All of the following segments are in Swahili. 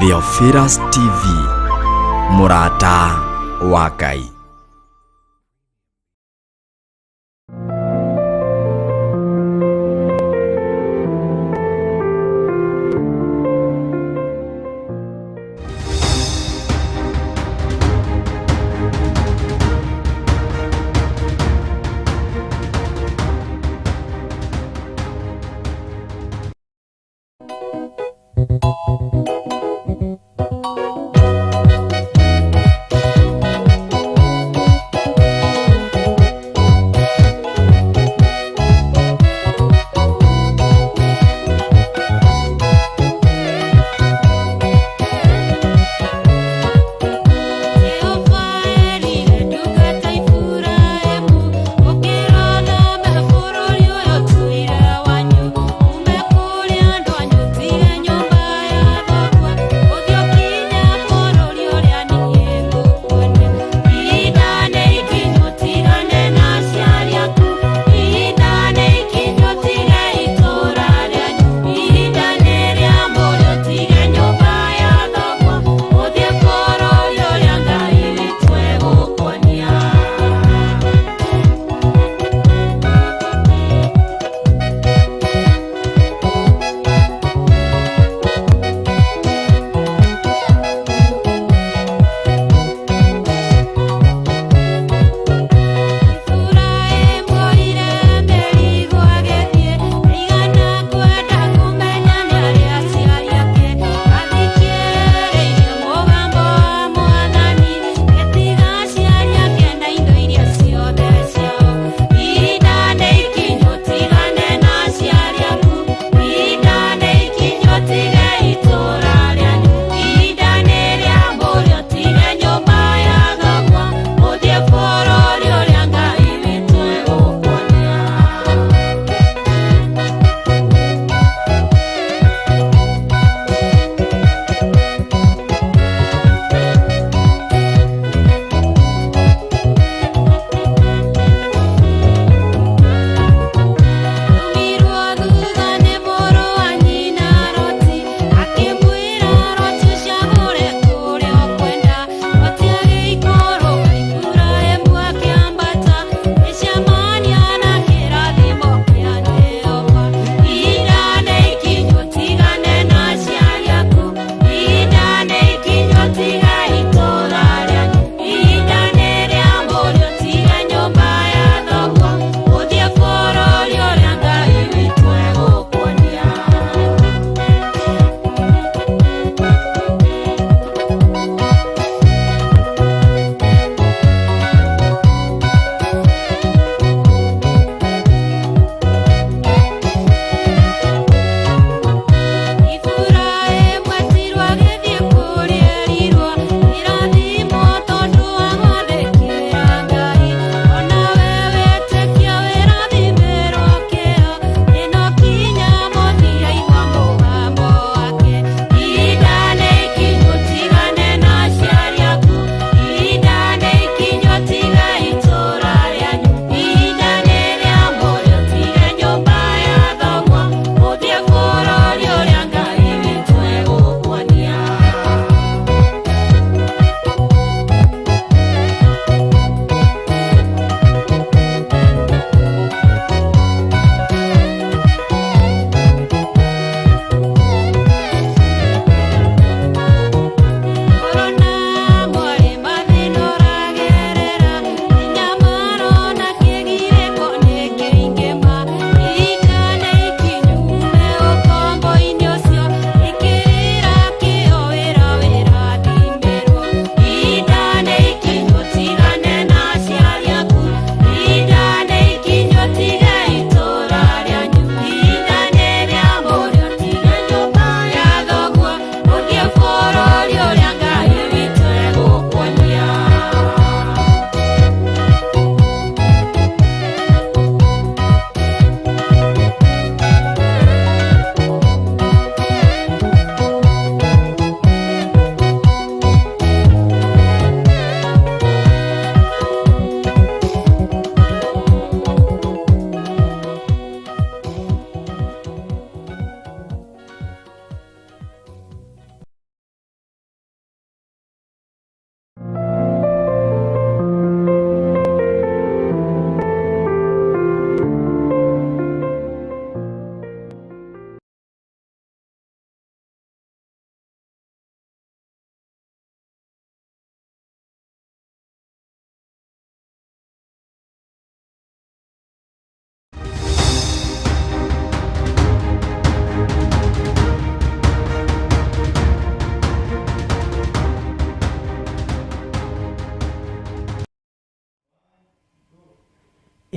Theophilus TV, Murata wa Ngai.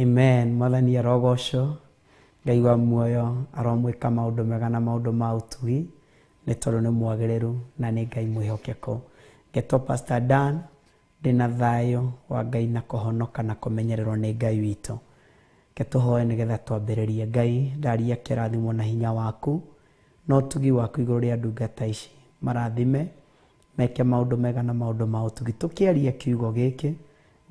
Amen. Mwathani arogoco. Ngai wa muoyo aromwika maundu mega na maundu ma utugi ni tondu ni mwagiriru na ni Ngai mwihokeko. Ngeto Pastor Dan ndina thayo wa Ngai na kuhonoka na kumenyererwo ni Ngai wito. Ngetuhoe nigetha twambiririe. Ngai ndaria kirathimo na hinya waku no utugi waku iguru ria ndungata ici. Marathime meke maundu mega na maundu ma utugi. Tukiaria kiugo giki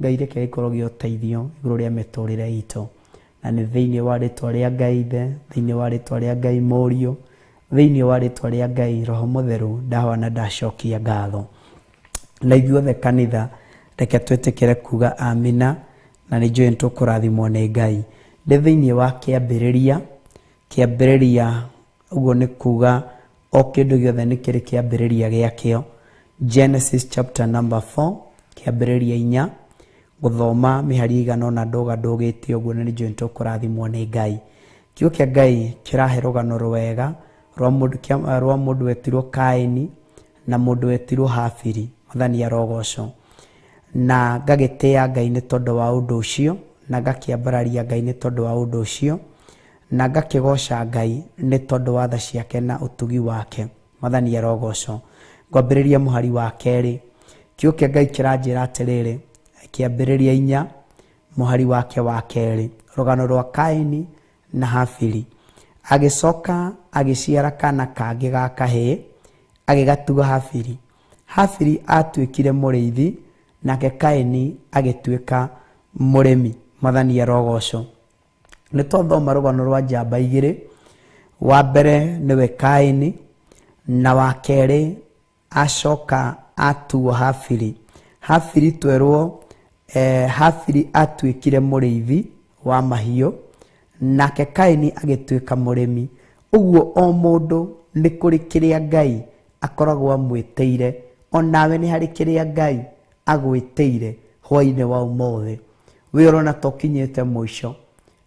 Ngai reke gikorwo gi uteithio iguru ria miturire ito. Na ni thiini wa ritwa ria Ngai Ithe, thiini wa ritwa ria Ngai Murio, thiini wa ritwa ria Ngai Roho Mutheru ndahoana ndacokia ngatho. Na ithuothe kanitha reke twitikire kuga amina na ni njui ntukurathimwo ni Ngai. Ndi thiini wa kiambiriria uguo ni kuga o kindu giothe ni kiri kiambiriria giakio. Genesis chapter number 4 kiambiriria 4 guthoma mihari igana na ndoga ndogite uguo ni njui ntukurathimwo ni Ngai. Kiugo kia Ngai kirahe rugano rwega rwa mundu wetirwo Kaini na mundu wetirwo Habili. Mwathani arogoco. Na ngagitia Ngai ni tondu wa undu ucio na ngakiambararia Ngai ni tondu wa undu ucio na ngakigoca Ngai ni tondu wa tha ciake na utugi wake. Mwathani arogoco. Ngwambiriria muhari wa keri. Kiugo kia Ngai kiranjira atiriri kiambiriria 4 muhari wake wa keri. Rugano rwa Kaini na Habili. Agicoka agiciara kana kangi ga kahii agigatuga Habili. Habili atuikire muriithi nake Kaini agituika murimi. Mwathani arogoco. Ni twathoma rugano rwa njamba igiri. Wa mbere niwe Kaini na wa keri acoka atuo Habili. Habili twerwo Habili atuikire muriithi wa mahiu nake Kaini agituika murimi. Uguo o mundu ni kuri kiria Ngai akoragwo amwiteire, onawe ni hari kiria Ngai agwiteire hwaine wa umuthi. Wirona tokinyete mwisho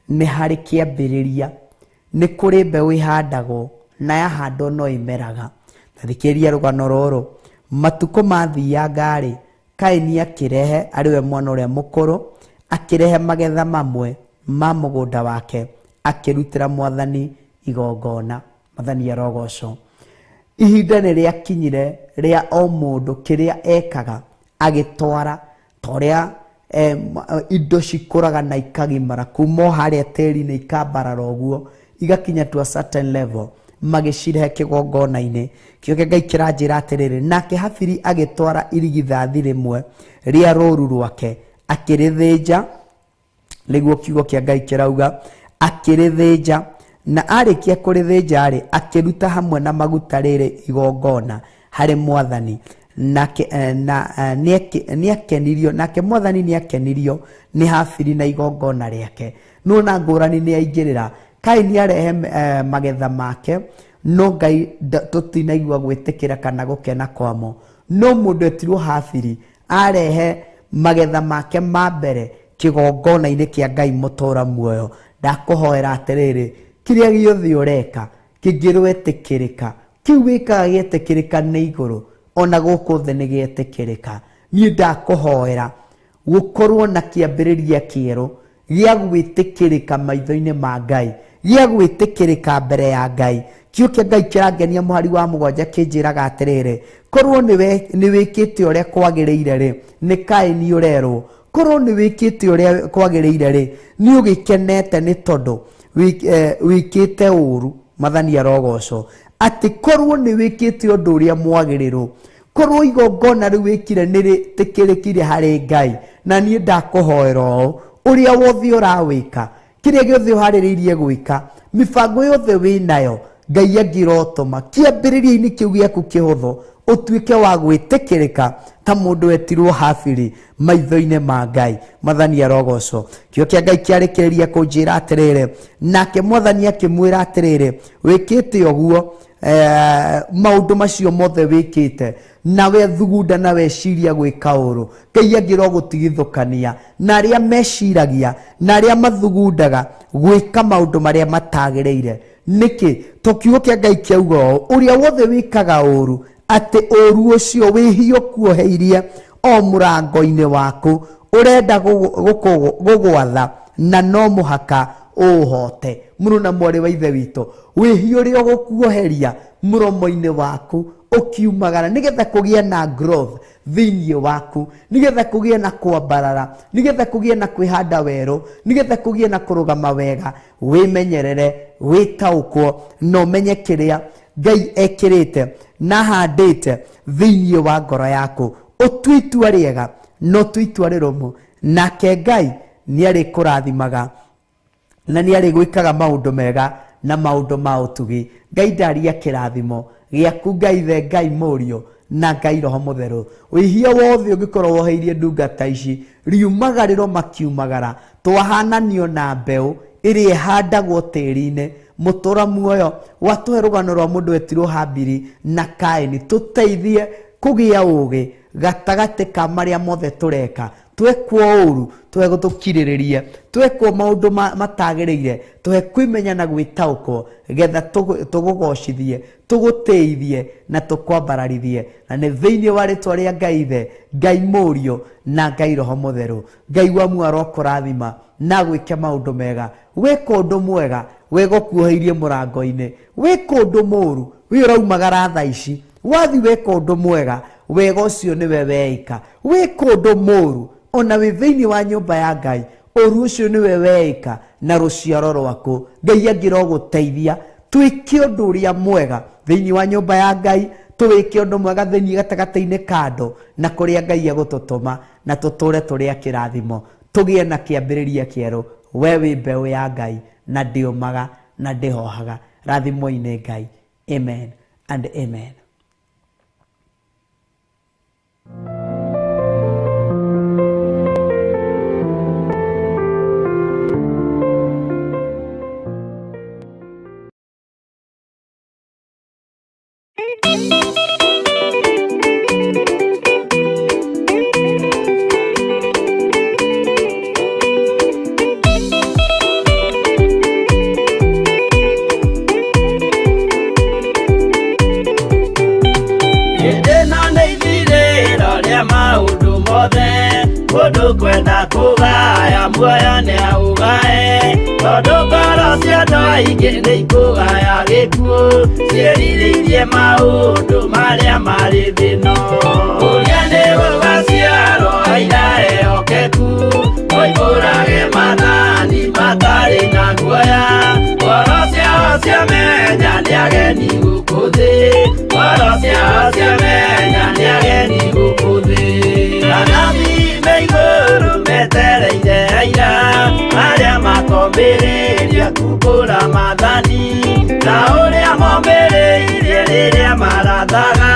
ni hari kiambiriria. Ni kuri mbeu ihandagwo na yahandwo no imeraga. Tathikiria rugano ruru matuko mathianga ri Kaini akirehe ariwe mwana uria mukuru akirehe magetha mamwe ma mugunda wake akirutira Mwathani igongona. Mwathani arogoco. Ihinda ni ria kinyire ria o mundu kiria ekaga agitwara toria indo cikuraga na ikagimara kuma haria tiri-ini ikambarara uguo igakinya to a certain level magicirehe kigongona-ini. Kiugo Ngai kiranjira atiriri nake Habili agitwara irigithathi rimwe ria ruru rwake akirithinja. Niguo kiugo kia Ngai kirauga akirithinja na arikia kurithinja ri akiruta hamwe na maguta riri igongona hari Mwathani. Nake niakenirio nake Mwathani niakenirio ni Habili na igongona riake. No na ngurani ni aingirira Kaini arehe magetha make no Ngai tutinaigua gwitikira kana gukena kwamo. No mundu etirwo Habili arehe magetha make ma mbere kigongona-ini kia Ngai mutura muoyo. Ndakuhoera atiriri kiria giothe ureka kingirwetikirika kiu wikaga gietikirika ni iguru ona guku thi ni gietikirika. Ni ndakuhoera gukorwo na kiambiriria kieru gia gwitikirika maitho-ini ma Ngai, gia gwitikirika mbere ya Ngai. Kiugo kia Ngai kirangenia muhari wa 7 kinjiraga atiriri korwo ni wikite uria kwagiriire ri ni Kaini urerwo korwo ni wikite uria kwagiriire ri ni ugikenete ni tondu wikite uru. Mwathani arogoco. Ati korwo ni wikite undu uria mwagiriru korwo igongona riu wikire ni ritikirikire hari Ngai na ni ndakuhoera uria wothe urawika kiria giothe uhaririirie gwika mibango yothe winayo Ngai angirotuma kiambiriria-ini kiu giaku kihuthu utuike wa gwitikirika ta mundu wetirwo Habili maitho-ini ma Ngai. Mwathani arogoco. Kiugo kia Ngai kiarikiriria kunjira atiriri nake Mwathani akimwira atiriri wikite uguo maundu macio mothe wikite nawe thugunda na weciria gwika uru Ngai angiro gutigithukania na aria meciragia na aria mathugundaga gwika maundu maria matagiriire. Niki tokiugo kia Ngai kiauga uria wothe wikaga uru ati uru ucio wihio kuoheirie o murango-ini waku urenda gugwatha na no muhaka uhote. Mũrũ na mwarĩ wa ithe witũ, wĩhia ũrĩa ũgũkuoheria mũromo-inĩ waku ũkiumagara nĩgetha kũgĩe na growth thĩinĩ waku, nĩgetha kũgĩe na kwambarara, nĩgetha kũgĩe na kwĩhanda werũ, nĩgetha kũgĩe na kũrũgama wega. Wĩmenyerere, wĩtaũkwo na ũmenye kĩrĩa Ngai ekĩrĩte na handĩte thĩinĩ wa ngoro yaku. Ũtue itua rĩega, no tu itua rĩrũmu, nake Ngai nĩarĩ kũrathimaga na nĩarĩ gwĩkaga maũndũ mega na maũndũ ma ũtugi. Ngai ndaria kĩrathimo gĩaku, Ngai Ithe, Ngai Mũriũ na Ngai Roho Mũtheru. Wĩhia wothe ũngĩkorwo woheirie ndungata ici, riumagarĩro makiumagara, twahananio na mbeũ ĩrĩa ĩhandagwo tĩri-inĩ. Mũtũra muoyo watũhe rũgano rwa mũndũ wetirwo Habili na Kaini, tũteithie kũgĩa ũgĩ gatagatĩ ka marĩa mothe tũreka. Twekwo ũru, tũhe gũtũkirĩrĩrie, twekwo maũndũ matagĩrĩire, tũhe kwĩmenya na gwĩtaũkwo, getha tũgũgocithie, tũgũteithie na tũkwambararithie. Na nĩ thĩinĩ wa rĩtwa rĩa Ngai Ithe, Ngai Mũriũ na Ngai Roho Mũtheru. Ngai wamu arokũrathima na gwĩke maũndũ mega. Wĩka ũndũ mwega, wegũkuoheirie mũrango-inĩ. Wĩka ũndũ mũru, wĩ ũraumagara thaa ici. Wathi wĩka ũndũ mwega, wega ũcio nĩwe weika. Wĩka ũndũ mũru, ona wĩ thĩinĩ wa nyũmba ya Ngai, ũru ũcio nĩwe weika na rũciaro rwaku. Ngai angĩrogũteithia, twĩke ũndũ ũrĩa mwega thĩinĩ wa nyũmba ya Ngai, tũwĩke ũndũ mwega thĩinĩ gatagatĩ-inĩ kando na kũrĩa Ngai agũtũtũma, na tũtũre tũrĩa kĩrathimo, tũgĩe na kĩambĩrĩria kĩerũ. We wĩ mbeũ ya Ngai, na ndĩũmaga na ndĩhohaga. Rathimo-inĩ Ngai. Amen and amen. Mũndũ kwenda kũgaya muoyo nĩ aũgae, tondũ ngoro cia andũ aingĩ nĩ ikũgaya gĩkuũ, ciĩrirĩirie maũndũ marĩa marĩ thĩno. Ũrĩa nĩ gũgaciarwo aira ehokeku, moimbũrage mathani matarĩ na guoya. Ngoro ciao ciamenya nĩ ageni gũkũ thĩ, ngoro ciao ciamenya nĩ ageni gũkũ thĩ. Igũrũ metereire aira arĩa makombĩrĩria kumbũra mathani, na ũrĩa mombĩrĩirie rĩrĩa marathaga,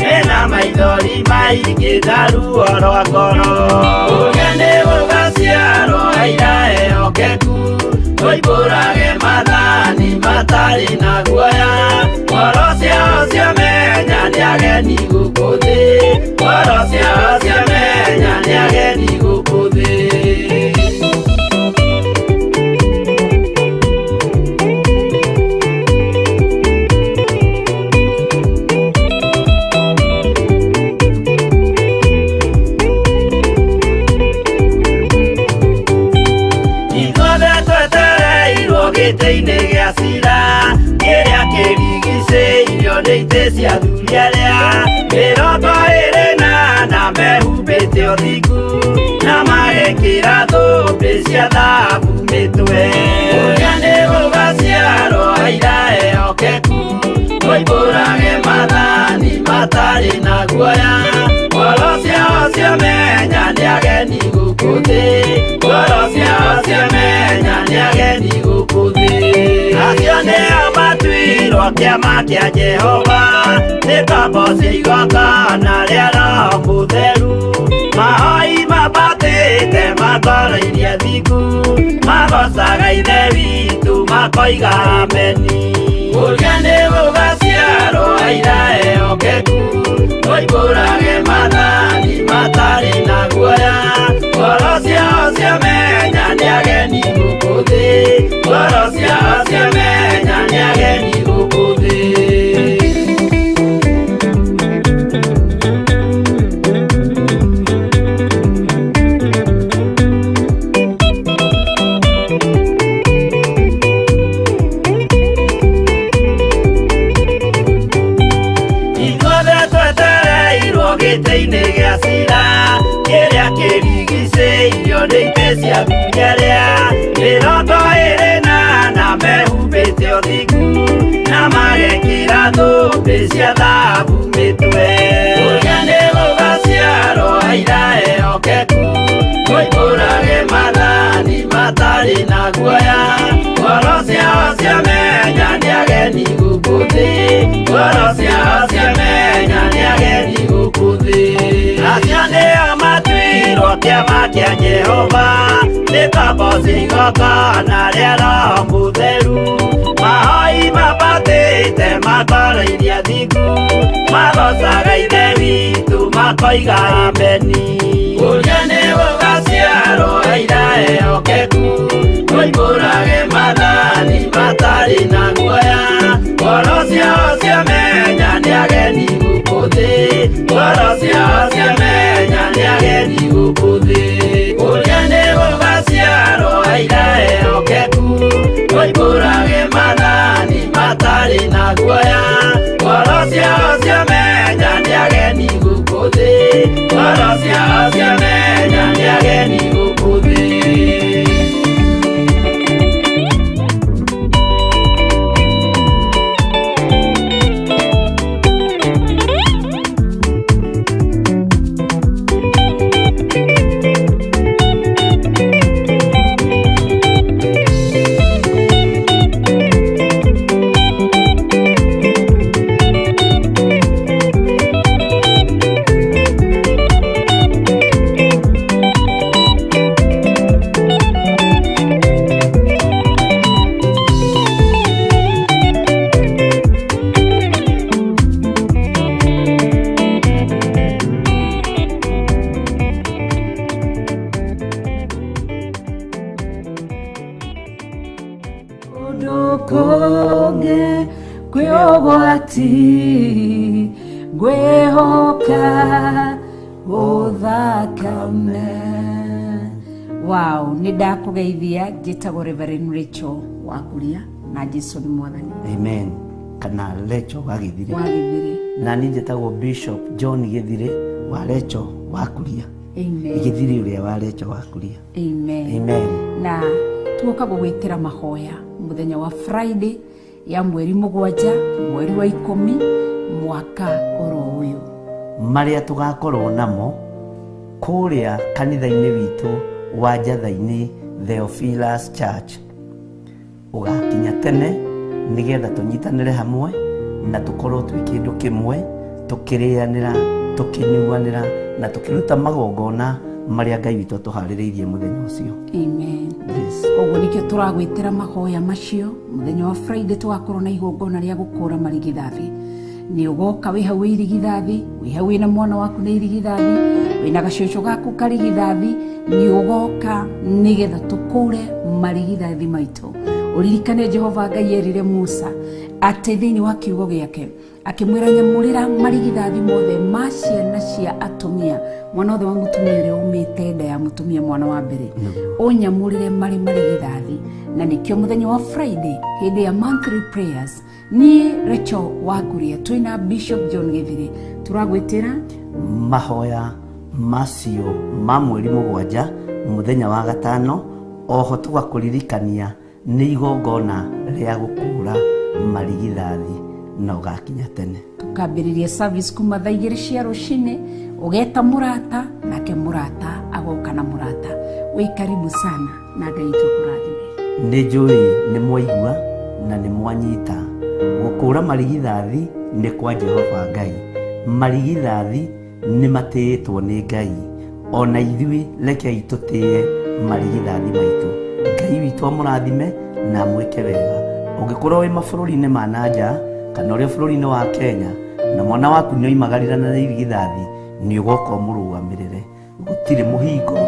mena maithori maingĩ na ruo rwa ngoro. Ũrĩa nĩ gũgaciarwo aira ehokeku, moimbũrage mathani matarĩ na guoya. Ngoro ciao ciamenya nĩ ageni gũkũ thĩ, ngoro ciao ciamenya nĩ ageni gũkũ thĩ. Ithuothe twetereirwo gĩtĩ-inĩ gĩa cira, kĩrĩa kĩrigicĩirio nĩ itĩ cia athuri arĩa mĩrongo ĩrĩ na mehumbĩte ũthingu, na magekĩra thũmbĩ cia thahabu mĩtwe. Ũrĩa nĩ gũgaciarwo aira ehokeku, moimbũrage mathani matarĩ na guoya. Ngoro ciao ciamenya nĩ ageni gũkũ thĩ, ngoro ciao ciamenya nĩ ageni gũkũ thĩ. Acio nĩo matuirwo kĩama kĩa Jehova, nĩ ngombo cia igongona rĩa Roho Mũtheru. Mahoi mabatĩte matoro-irie thingu, magocaga Ithe witũ makoiga ameni. Ũrĩa nĩ gũgaciarwo aira ehokeku, moimbũrage mathani matarĩ na guoya. Ngoro ciao ciamenya nĩ ageni gũkũ thĩ, ngoro ciao ciamenya nĩ ageni gũkũ thĩ. Irathi cia thahabu mĩtwe. Kũrĩa nĩ gũgaciarwo aira ehokeku, moimbũrage mathani matarĩ na guoya. Ngoro ciao ciamenya nĩ ageni gũkũ thĩ, ngoro ciao ciamenya nĩ ageni gũkũ thĩ. Acio nĩo matuirwo kĩama kĩa Jehova, nĩ tombo cigongona rĩa Roho Mũtheru. Mahoi mabatĩte makoreirie thingu, magocaga Ithe witũ makoiga ameni. Kũrĩa nĩ gũgaciarwo aira ehokeku, moimbũrage mathani matarĩ na guoya. Ngoro ciao ciamenya nĩ ageni gũkũ thĩ, ngoro ciao ciamenya nĩ ageni gũkũ thĩ. Kũrĩa nĩ gũgaciarwo aira ehokeku, moimbũrage mathani matarĩ na guoya. Ngoro ciao ciamenya nĩ ageni gũkũ thĩ, ngoro ciao ciamenya nĩ ageni gũkũ thĩ. Ndukunge kwĩũgwati ngwĩhoka ũthakame. Wow, nĩ ndakũgeithia njĩtagwo Reverend Rachel Wakuria na Jesũ nĩ Mwathani. Amen. Kana Rachel Wagithire. Wagithire. Na niĩ njĩtagwo Bishop John Githire wa Rachel Wakuria. Amen. Githire ũrĩa wa Rachel Wakuria. Amen. Amen. Na tuoka gũgwĩtĩra mahoya mũthenya wa Friday ya mweri 7 mweri wa 10 mwaka oro ũyũ. Marĩa tugakorwo namo kũrĩa kanitha-inĩ witũ wa Njatha-inĩ Theophilus Church. Ũgakinya tene nĩgetha tũnyitanĩre hamwe na tũkorwo twĩ kĩndũ kĩmwe, tũkĩrĩanĩra, tũkĩnyuanĩra na tũkĩruta magongona marĩa Ngai witũ tũharĩrĩirie mũthenya ũcio. Amen. Oguo nikio turagwĩtĩra mahoya macio mũthenya wa Friday tũgakorwo na igongona rĩa gũkũra marigithathi. Nĩ ũgoka wĩ hau irigithathi, wĩ hau wĩna mwana waku nĩ irigithathi, wĩna gacucu gaku karigithathi, nĩ ũgoka nĩgetha tũkũre marigithathi maitũ. Uririkane Jehova Ngai erire Musa atĩ thĩinĩ wa kiugo gĩake akĩmwĩra nyamũrĩra marigithathi mothe ma ciana cia atumia, mwana wothe wa mũtumia ũrĩa umĩte nda ya mũtumia mwana wa mbere, ũnyamũrĩre marĩ marigithathi. Na nĩkĩo mũthenya wa Friday hĩndĩ ya monthly prayers niĩ Rachel Wakuria twĩna Bishop John Githire turagwĩtĩra mahoya macio ma mweri 7 mũthenya wa gatano. Oho tũgakũririkania nĩ igongona rĩa gũkũra marigithathi na ũgakinya tene. Tukambĩrĩria service kuma thaa 2 cia rũcinĩ, ũgeta mũrata nake mũrata agoka na mũrata. Wĩ karibu sana na Ngai tũkũrathime. Nĩ njũĩ nĩ mwaigua na nĩ mwanyita. Gũkũra marigithathi nĩ kwa Jehova Ngai. Marigithathi nĩ matĩĩtwo nĩ Ngai. Ona ithuĩ rekei tũtĩe marigithathi maitũ. Ngai witũ amũrathime na mwĩke wega. Ũngĩkorwo wĩ mabũrũri-inĩ ma nanja kana ũrĩ bũrũri-inĩ wa Kenya na mwana waku nĩ oimagarĩrana na irigithathi, nĩ ũgoka ũmũrũgamĩrĩre. Gũtirĩ mũhingo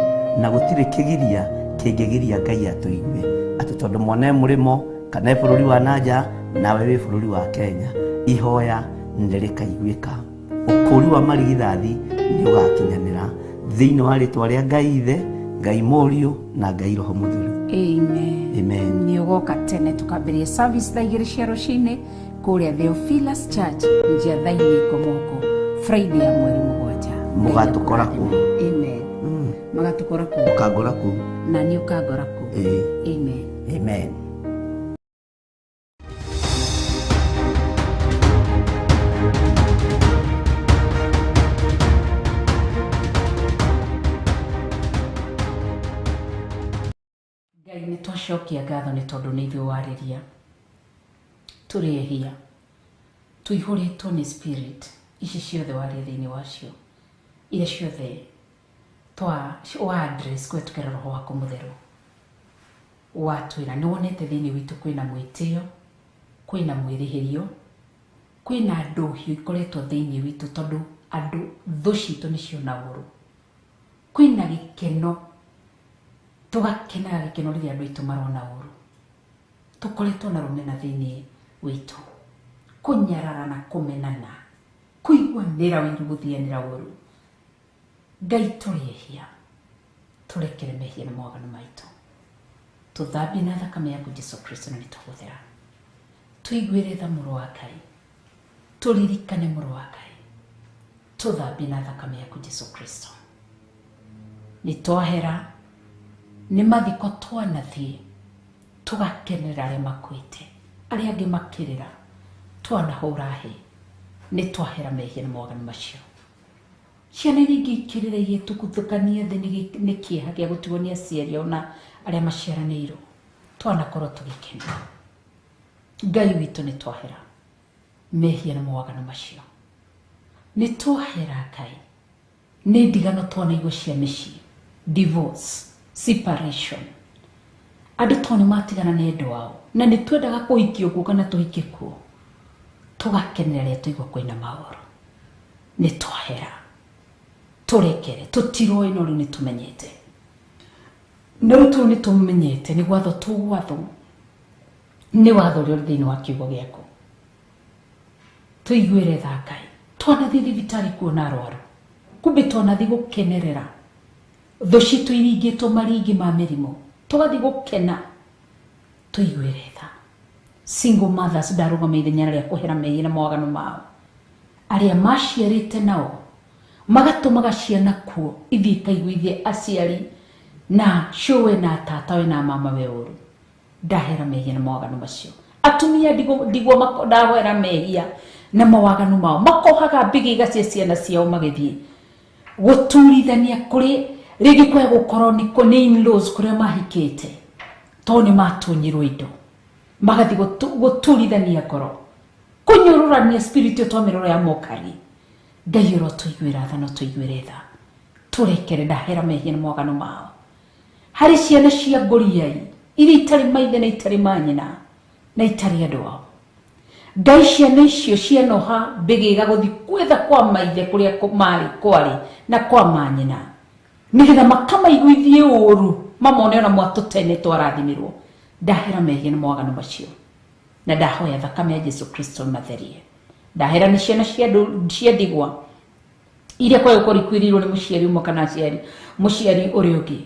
na gũtirĩ kĩgiria kĩngĩgiria Ngai atũigue atĩ tondũ mwana mũrĩmo kana bũrũri wa nanja nawe wĩ bũrũri wa Kenya, ihoya nĩ rĩkaiguĩka. Ũkũri wa marigithathi nĩ ũgakinyanĩra thĩinĩ wa rĩtwa rĩa Ngai Ithe, Ngai Mũriũ na Ngai Roho Mũtheru. Amen. Amen. Nĩ ũgoka tene tukambĩrĩria service thaa 2 cia rũcinĩ kũrĩa Theophilus Church Njatha-inĩ Komoko Friday ya mweri 7. Mũgatũkora kũ? Amen. Mũgatũkora kũ? Ũkangora kũ? Na niĩ ũkangora kũ? Amen. Amen. Ngai nĩ twacokia ngatho nĩ tondũ nĩ ithuĩ warĩria. Tũrĩ ehia, tũihũrĩtwo nĩ spirit ici ciothe warĩ thĩinĩ wacio, iria ciothe wa address kũhetũkĩra Roho waku Mũtheru. Watwĩra nĩ wonete thĩinĩ witũ kwĩna mwĩtĩo, kwĩna mwĩrĩhĩrio, kwĩna ndũhiũ ikoretwo thĩinĩ witũ tondũ andũ thũ citũ nĩ ciona ũũru. Kwĩna gĩkeno, tũgakenaga gĩkeno rĩrĩa andũ aitũ marona ũũru. Tũkoretwo na rũmena thĩinĩ witũ, kũnyarara na kũmenana, kũiguanĩra wĩru gũthianĩra ũũru. Ngai tũrĩehia, tũrekere mehia na mawaganu maitũ. Tũthambie na thakame yaku Jesu Kristo na nĩtũgũthera. Tũiguĩre tha mũrũ wa Ngai, tũririkane mũrũ wa Ngai. Tũthambie na thakame yaku Jesu Kristo. Nĩtwahera, nĩ mathiko twanathiĩ, tũgakenera arĩa makuĩte, arĩa angĩ makĩrĩra, twanahũra hĩ, nĩtwahera mehia na mawaganu macio. Ciana iria ingĩ ikĩrĩra igĩtukuthũkania thĩ nĩ kĩeha gĩa gũtigwo nĩ aciari ao na arĩa maciaranĩirwo, twanakorwo tũgĩkena. Ngai witũ nĩ twahera mehia na mawaganu macio. Nĩ twahera Ngai nĩ ndigano twanaigua cia mĩciĩ, divorce, separation. Andũ to nĩ matigana nĩ endwa ao na nĩ twendaga kũhikio kuo kana tũhike kuo, tũgakenera rĩrĩa tũigua kwĩna maũru. Nĩ twahera, tũrekere, tũtiroi no rĩu nĩ tũmenyete. No rĩu nĩ tũmenyete, nĩ gwatho tũgwathwo nĩ watho ũrĩa ũrĩ thĩinĩ wa kiugo gĩaku. Tũiguĩre tha Ngai, twanathiĩ thibitarĩ kuona arwaru, kumbe twanathiĩ gũkenerera thũ citũ iringĩtwo maringi ma mĩrimũ, tũgathiĩ gũkena. Tũiguĩre tha single mothers ndarũgama ithenya rĩa kũhera mehia na mawaganu mao, arĩa maciarĩte nao magatũmaga ciana kuo ithiĩ ikaiguithie aciari na cũwe na tatawe na mama we ũru. Ndahera mehia na mawaganu macio. Atumia ndigwo ndahera mehia na mawaganu mao, makohaga mbĩgĩga cia ciana ciao magĩthiĩ gũturithania kũrĩ rĩngĩ kwaya gũkorwo nĩ in-laws kũrĩa mahikĩte, to nĩ matũnyirwo indo, magathiĩ gũturithania ngoro, kũnyũrũrania spirit twamiroro ya mokari. Ngai ũro tũiguĩra tha no tũiguĩre tha, tũrekere ndahera mehia na mawaganu mao. Harĩ ciana cia ngũriai iria itarĩ maithe na itarĩ manyina na itarĩ andũ ao, Ngai ciana icio cianoha mbĩgĩga gũthiĩ kwetha kwa maithe kũrĩa marĩ kwarĩ na kwa manyina, nĩgetha makamaiguithie ũũru, mamone ona mwatũ tene twarathimirwo. Ndahera mehia na mawaganu macio na ndahoya thakame ya Jesu Kristo matherie. Ndahera nĩ ciana cia ndigwa iria kwa gũkorwo ikuĩrĩirwo nĩ mũciari ũmwe kana mũciari ũrĩa ũngĩ.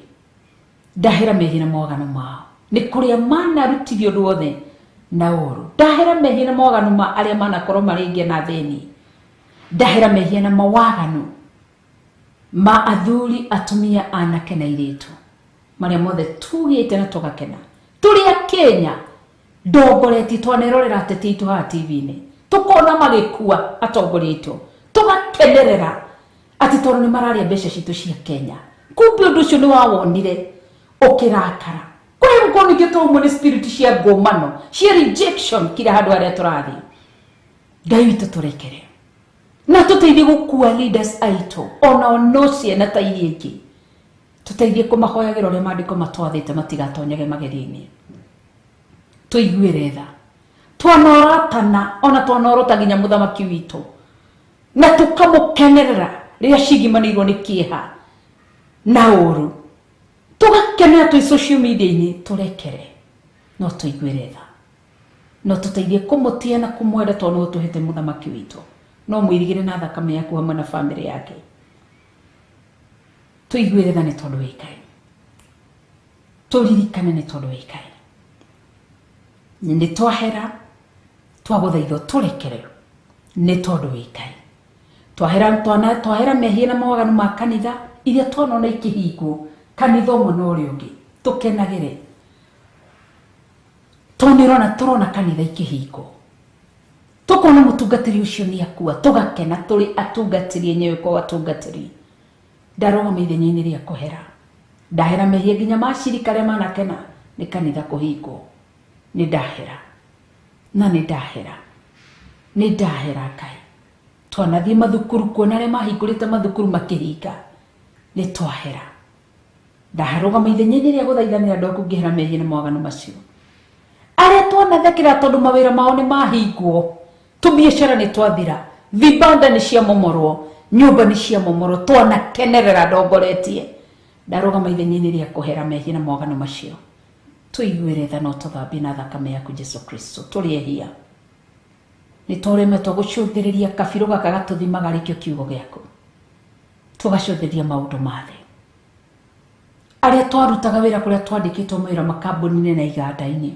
Ndahera mehia na mawaganu mao, nĩ kũrĩa manarutithio ũndũ wothe na ũũru. Ndahera mehia na mawaganu ma arĩa manakorwo marĩ na thĩni. Ndahera mehia na mawaganu ma athuri, atumia, anake na airĩtu, marĩa mothe tugĩte na tũgakena. Tũrĩ a Kenya ndongoreti twanerorera ateti aitũ haha TV-inĩ, tukona magĩkua atongoria aitũ, tũgakenerera atĩ tondũ nĩ mararĩa mbeca citũ cia Kenya. Kumbe ũndũ ũcio nĩ wawonire ũkĩrakara. Kũrĩa gũkorwo nĩkĩo twaumwo nĩ spirit cia ngũmano, cia rejection kila handũ harĩa tũrathiĩ. Ngai witũ tũrekere na tũteithie gũkua leaders aitũ, ona no ciana ta iria ingĩ, tũteithie kũmahoyagĩra ũrĩa maandĩko matwathĩte matigatonyage magerio-inĩ. Tũiguĩre tha, twanoratana ona twanorota nginya mũthamaki witũ na tũkamũkenerera rĩrĩa cigimanĩirwo nĩ kĩeha na ũũru, tũgakenera twĩ social media-inĩ. Tũrekere no tũiguĩre tha, no tũteithie kũmũtia na kũmwenda tondũ nĩwe tũhete mũthamaki witũ, no mwĩrigĩre na thakame yaku hamwe na family yake. Tũiguĩre tha nĩ tondũ wĩ Ngai, tũririkane nĩ tondũ wĩ Ngai. Nĩ twahera, twagũthaithwo tũrekere nĩ tondũ wĩ Ngai. Twahera mehia na mawaganu ma kanitha iria twanona ikĩhingwo, kanitha ũmwe na ũrĩa ũngĩ tũkenagĩre, tũnĩrona tũrona kanitha ikĩhingwo, tũkona mũtungatĩri ũcio nĩ akua, tũgakena tũrĩ atungatĩri enyewe kwa watungatĩri. Ndarũgama ithenya-inĩ rĩa kũhera, ndahera mehia nginya macirika arĩa manakena nĩ kanitha kũhingwo. Nĩ ndahera na nĩ ndahera, nĩ ndahera Ngai. Twanathiĩ mathukuru kuona arĩa mahingũrĩte mathukuru makĩhinga, nĩ twahera. Ndaharũgama ithenya-inĩ rĩa gũthaithanĩra andũ aku ngĩhera mehia na mawaganu macio. Arĩa twanathekera tondũ mawĩra mao nĩ mahingwo, tũbiacara nĩ twathira, vibanda nĩ ciamomorwo, nyũmba nĩ ciamomorwo, twanakenerera ndongoretie. Ndarũgama ithenya-inĩ rĩa kũhera mehia na mawaganu macio. Tũiguĩre tha no tũthambie na thakame yaku Jesu Kristo. Tũrĩ ehia, nĩ tũremetwo gũcũthĩrĩria kabirũ gaka gatũthimaga rĩkĩo kiugo gĩaku, tũgacũthĩria maũndũ ma thĩ. Arĩa twarutaga wĩra kũrĩa twandĩkĩtwo mawĩra makambuni-inĩ na iganda-inĩ,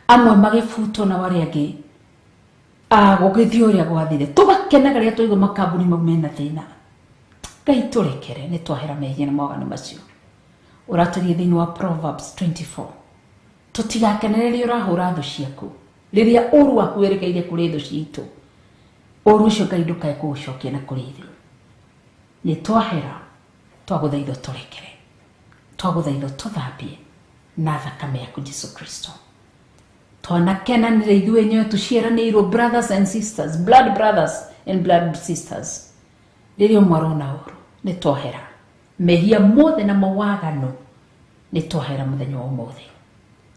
amwe magĩbutwo na arĩa angĩ gũgĩthiĩ ũrĩa gwathire, tũgakenaga rĩrĩa twaigua makambuni mau mena thĩna. Ngai tũrekere, nĩ twahera mehia na mawaganu macio. Ũratũria thĩinĩ wa Proverbs 24, tũtigakenere rĩrĩa ũrahũra thũ ciaku, rĩrĩa ũru waku werekeire kũrĩ thũ citũ, ũru ũcio Ngai ndũkae kũũcokia na kũrĩ ithuĩ. Nĩ twahera, twagũthaitho tũrekere, twagũthaitho tũthambie na thakame yaku Jesu Kristo. Twanakenanĩra ithuĩ enyewe tũciaranĩirwo brothers and sisters, blood brothers and blood sisters. Rĩrĩa ũmwe arona ũru, nĩ twahera mehia mothe na mawaganu, nĩ twahera mũthenya wa ũmũthĩ.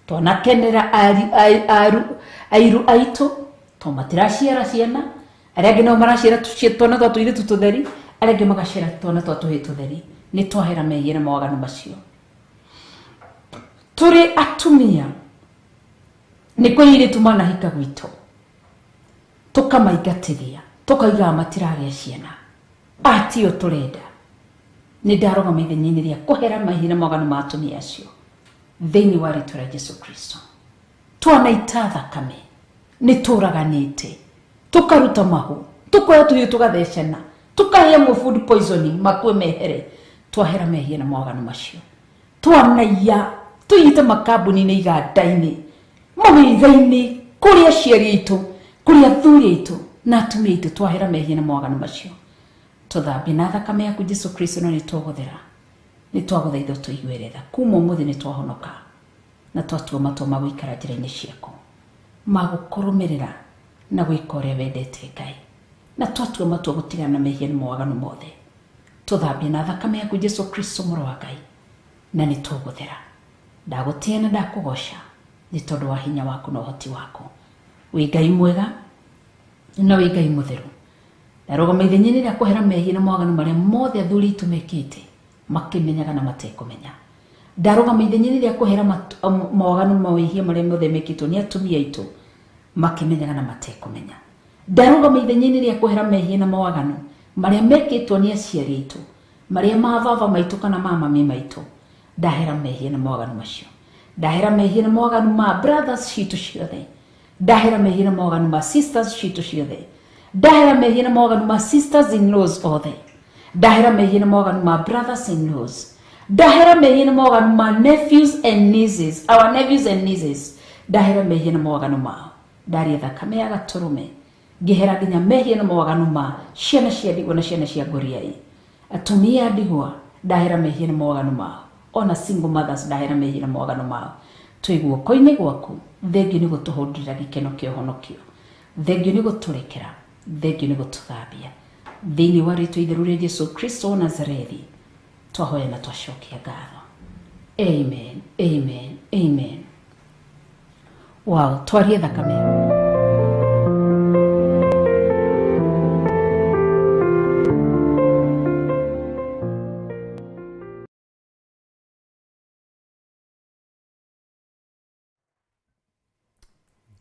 Twanakenera airu aitũ, to matiraciara ciana, arĩa angĩ nao maraciara twana twa tũirĩtu tũtheri, arĩa angĩ magaciara twana twa tũhĩĩ tũtheri. Nĩ twahera mehia na mawaganu macio. Tũrĩ atumia, nĩ kwĩ airĩtu manahika gwitũ, tũkamaingatithia, tũkaigaga matiragĩa ciana. Atio tũrenda. Nĩ ndarũgama ithenya-inĩ rĩa kũhera mehia na mawaganu ma atumia acio thĩinĩ wa rĩĩtwa rĩa Jesu Kristo. Twanaita thakame, nĩ tũraganĩte, tũkaruta mahu, tũkoya tũhiũ tũgathecana, tũkahe amwe food poisoning makue mehere. Twahera mehia na mawaganu macio. Twanaiya, tũiyĩte makambuni-inĩ, iganda-inĩ, mawĩra-inĩ, kũrĩ aciari aitũ, kũrĩ athuri aitũ na atumia aitũ. Twahera mehia na mawaganu macio. Tũthambie na thakame yaku Jesu Kristo, no nĩ twagũthera, nĩ twagũthaitho tũiguĩre tha. Kuma ũmũthĩ nĩ twahonoka na twatua matua ma gũikara njĩra-inĩ ciaku, ma gũkũrũmĩrĩra na gwĩka ũrĩa wendete Ngai, na twatua matua gũtigana na mehia na mawaganu mothe. Tũthambie na thakame yaku Jesu Kristo, mũrũ wa Ngai, na nĩ tũgũthera. Ndagũtĩĩa na ndakũgoca nĩ tondũ wa hinya waku na ũhoti waku. Wĩ Ngai mwega na wĩ Ngai mũtheru. Ndarũgama ithenya-inĩ rĩa kũhera mehia na mawaganu marĩa mothe athuri aitũ mekĩte makĩmenyaga na matekũmenya. Ndarũgama ithenya-inĩ rĩa kũhera mawaganu mawĩhia marĩa mothe mekĩtwo nĩ atumia aitũ makĩmenyaga na matekũmenya. Ndarũgama ithenya-inĩ rĩa kũhera mehia na mawaganu marĩa mekĩtwo nĩ aciari aitũ, marĩa ma baba maitũ kana ma mami maitũ. Ndahera mehia na mawaganu macio. Ndahera mehia na mawaganu ma brothers citũ ciothe. Ndahera mehia na mawaganu ma sisters citũ ciothe. Ndahera mehia na mawaganu ma sisters in laws othe. Ndahera mehia na mawaganu ma brothers in laws. Ndahera mehia na mawaganu ma nephews and nieces, our nephews and nieces. Ndahera mehia na mawaganu mao. Ndaria thakame ya gatũrũme, ngĩhera nginya mehia na mawaganu ma ciana cia ndigwa na ciana cia ngũriai. Atumia a ndigwa, ndahera mehia na mawaganu mao. Ona single mothers, ndahera mehia na mawaganu mao. Twĩ guoko-inĩ gwaku. Thengiũ nĩ gũtũhũndĩra gĩkeno kĩa ũhonokio. Thengiũ nĩ gũtũrekera. Thengiũ nĩ gũtũthambia. Thĩinĩ wa rĩĩtwa itheru rĩa Jesu Kristo wa Nazarethi twahoya na twacokia ngatho. Amen, amen, amen. Wow, twarie thakame.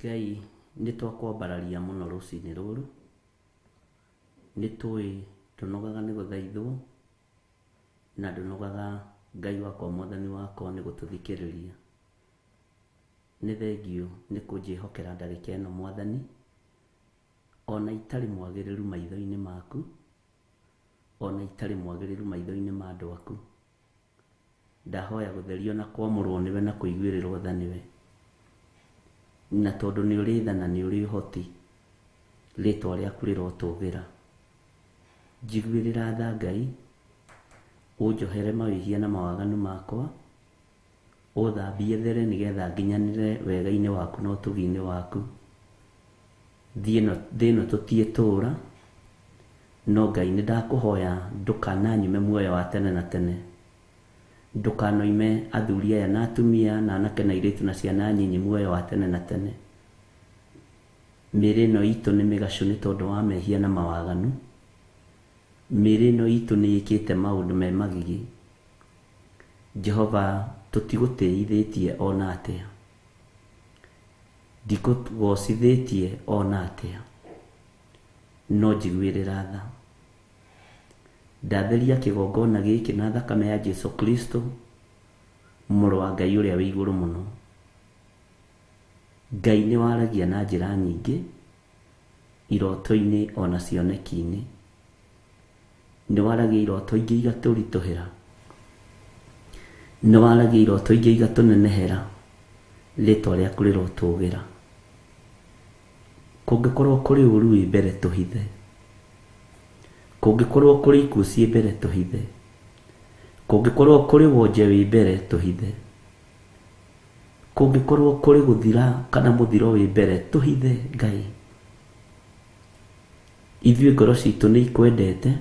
Ngai nĩ twakwambararia mũno rũcinĩ rũrũ. Nĩ tũĩ tũnogaga nĩ gũthaithwo na ndũnogaga Ngai wakwa Mwathani wakwa nĩ gũtũthikĩrĩria. Nĩ thengiũ nĩ kũnjĩhokera ndagĩka ĩno Mwathani, ona itarĩ mwagĩrĩru maitho-inĩ maku, ona itarĩ mwagĩrĩru maitho-inĩ ma andũ aku. Ndahoya gũtherio na kwamũrwo nĩwe na kũiguĩrĩrwo tha nĩwe, na tondũ nĩ ũrĩ tha na nĩ ũrĩ ũhoti, rĩĩtwa rĩaku rĩrotũũgĩra. Njiguĩrĩra tha Ngai, ũnjohere mawĩhia na mawaganu makwa, ũthambie there nĩgetha nginyanĩre wega-inĩ waku na ũtugi-inĩ waku. Thĩ ĩno tũtiĩtũũra, no Ngai nĩndakũhoya ndũkananyume muoyo wa tene na tene. Ndũkanoime athuri aya na atumia na anake na airĩtu na ciana nyinyi muoyo wa tene na tene. Mĩĩrĩ ĩno itũ nĩ mĩgacu nĩ tondũ wa mehia na mawaganu. Mĩĩrĩ ĩno itũ nĩ ĩkĩte maũndũ me magigi. Jehova, tũtigũtĩithĩtie ona atĩa, ndikũgocithĩtie ona atĩa, no njiguĩrĩra tha. Ndatheria kĩgongona gĩkĩ na thakame ya Jesu Kristo, mũrũ wa Ngai ũrĩa wĩ igũrũ mũno. Ngai nĩ waragia na njĩra nyingĩ, iroto-inĩ ona cioneki-inĩ. Nĩ waragia iroto ingĩ igatũritũhĩra, nĩ waragia iroto ingĩ igatũnenehera, rĩtwa rĩaku rĩrotũgĩra. Kũngĩkorwo kũrĩ ũru wĩ mbere tũhithe, kũngĩkorwo kũrĩ ikuũ ciĩ mbere tũhithe, kũngĩkorwo kũrĩ wonje wĩ mbere tũhithe, kũngĩkorwo kũrĩ gũthira kana mũthiro wĩ mbere tũhithe. Ngai, ithuĩ ngoro citũ nĩ ikwendete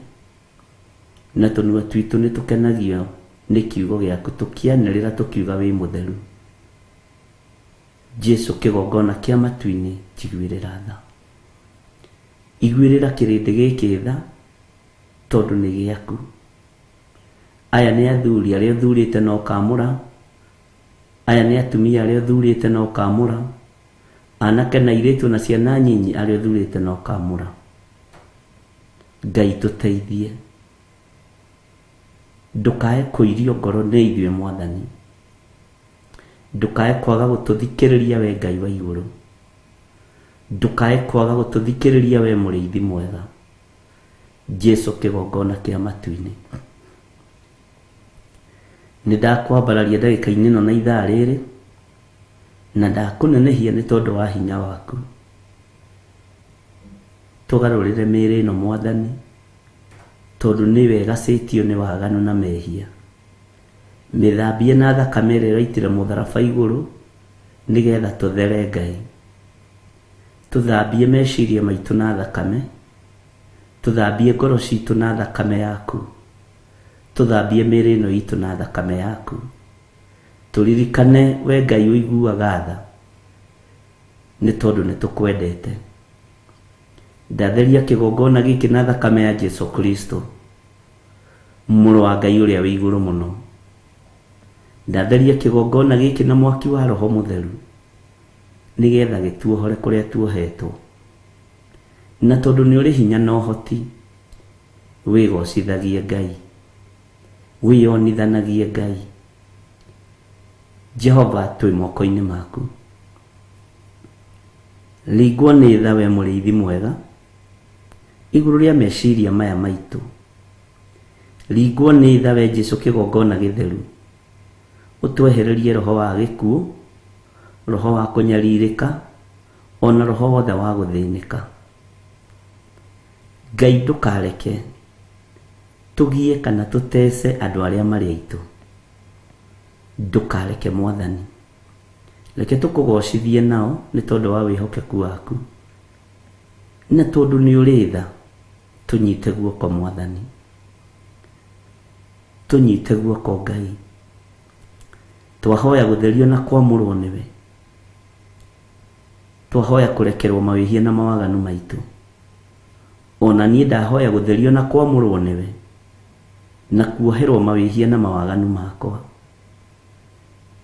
na tũnua twitũ nĩ tũkenagio nĩ kiugo gĩaku, tũkĩanĩrĩra tũkiuga wĩ mũtheru. Jesu, kĩgongona kĩa matu-inĩ, njiguĩrĩra tha. Iguĩrĩra kĩrĩndĩ gĩkĩ tha, tondũ nĩ gĩaku. Aya nĩ athuri arĩa ũthurĩte na ũkamũra, aya nĩ atumia arĩa ũthurĩte na ũkamũra, anake na airĩtu na ciana nyinyi arĩa ũthurĩte na ũkamũra. Ngai, tũteithie, ndũkae kũirio ngoro nĩ ithuĩ Mwathani, ndũkae kwaga gũtũthikĩrĩria we Ngai wa igũrũ, ndũkae kwaga gũtũthikĩrĩria we mũrĩithi mwega. Jesu, kĩgongona kĩa matu-inĩ, nĩ ndakwambararia ndagĩka-inĩ ĩno na ithaa rĩrĩ, na ndakũnenehia nĩ tondũ wa hinya waku. Tũgarũrĩre mĩĩrĩ ĩno Mwathani, tondũ nĩwe ĩgacĩtio nĩ waganu na mehia. Mĩthambie na thakame ĩrĩa ĩraitĩra mũtharaba igũrũ, nĩgetha tũthere Ngai. Tũthambie meciria maitũ na thakame, tũthambie ngoro citũ na thakame yaku, tũthambie mĩĩrĩ ĩno itũ na thakame yaku. Tũririkane we Ngai ũiguaga tha, nĩ tondũ nĩ tũkwendete. Ndatheria kĩgongona gĩkĩ na thakame ya Jesu Kristo, mũrũ wa Ngai ũrĩa wĩ igũrũ mũno. Ndatheria kĩgongona gĩkĩ na mwaki wa Roho Mũtheru, nĩgetha gĩtuohore kũrĩa tuohetwo. Na tondũ nĩ ũrĩ hinya na ũhoti, wĩgocithagie Ngai, wĩonithanagie Ngai. Jehova, twĩ moko-inĩ maku. Ringwo nĩ tha we mũrĩithi mwega, igũrũ rĩa meciria maya maitũ. Ringwo nĩ tha we Jesu, kĩgongona gĩtheru. Ũtwehererie roho wa gĩkuũ, roho wa kũnyarirĩka, ona roho wothe wa gũthĩnĩka. Ngai, ndũkareke tũgie kana tũtece andũ arĩa marĩ aitũ. Ndũkareke Mwathani, reke tũkũgocithie nao nĩ tondũ wa wĩhokeku waku, na tondũ nĩ ũrĩ tha. Tũnyite guoko Mwathani, tũnyite guoko Ngai. Twahoya gũtherio na kwamũrwo nĩwe, twahoya kũrekerwo mawĩhia na mawaganu maitũ. Ona niĩ ndahoya gũtherio na kwamũrwo nĩwe, na kuoherwo mawĩhia na mawaganu makwa.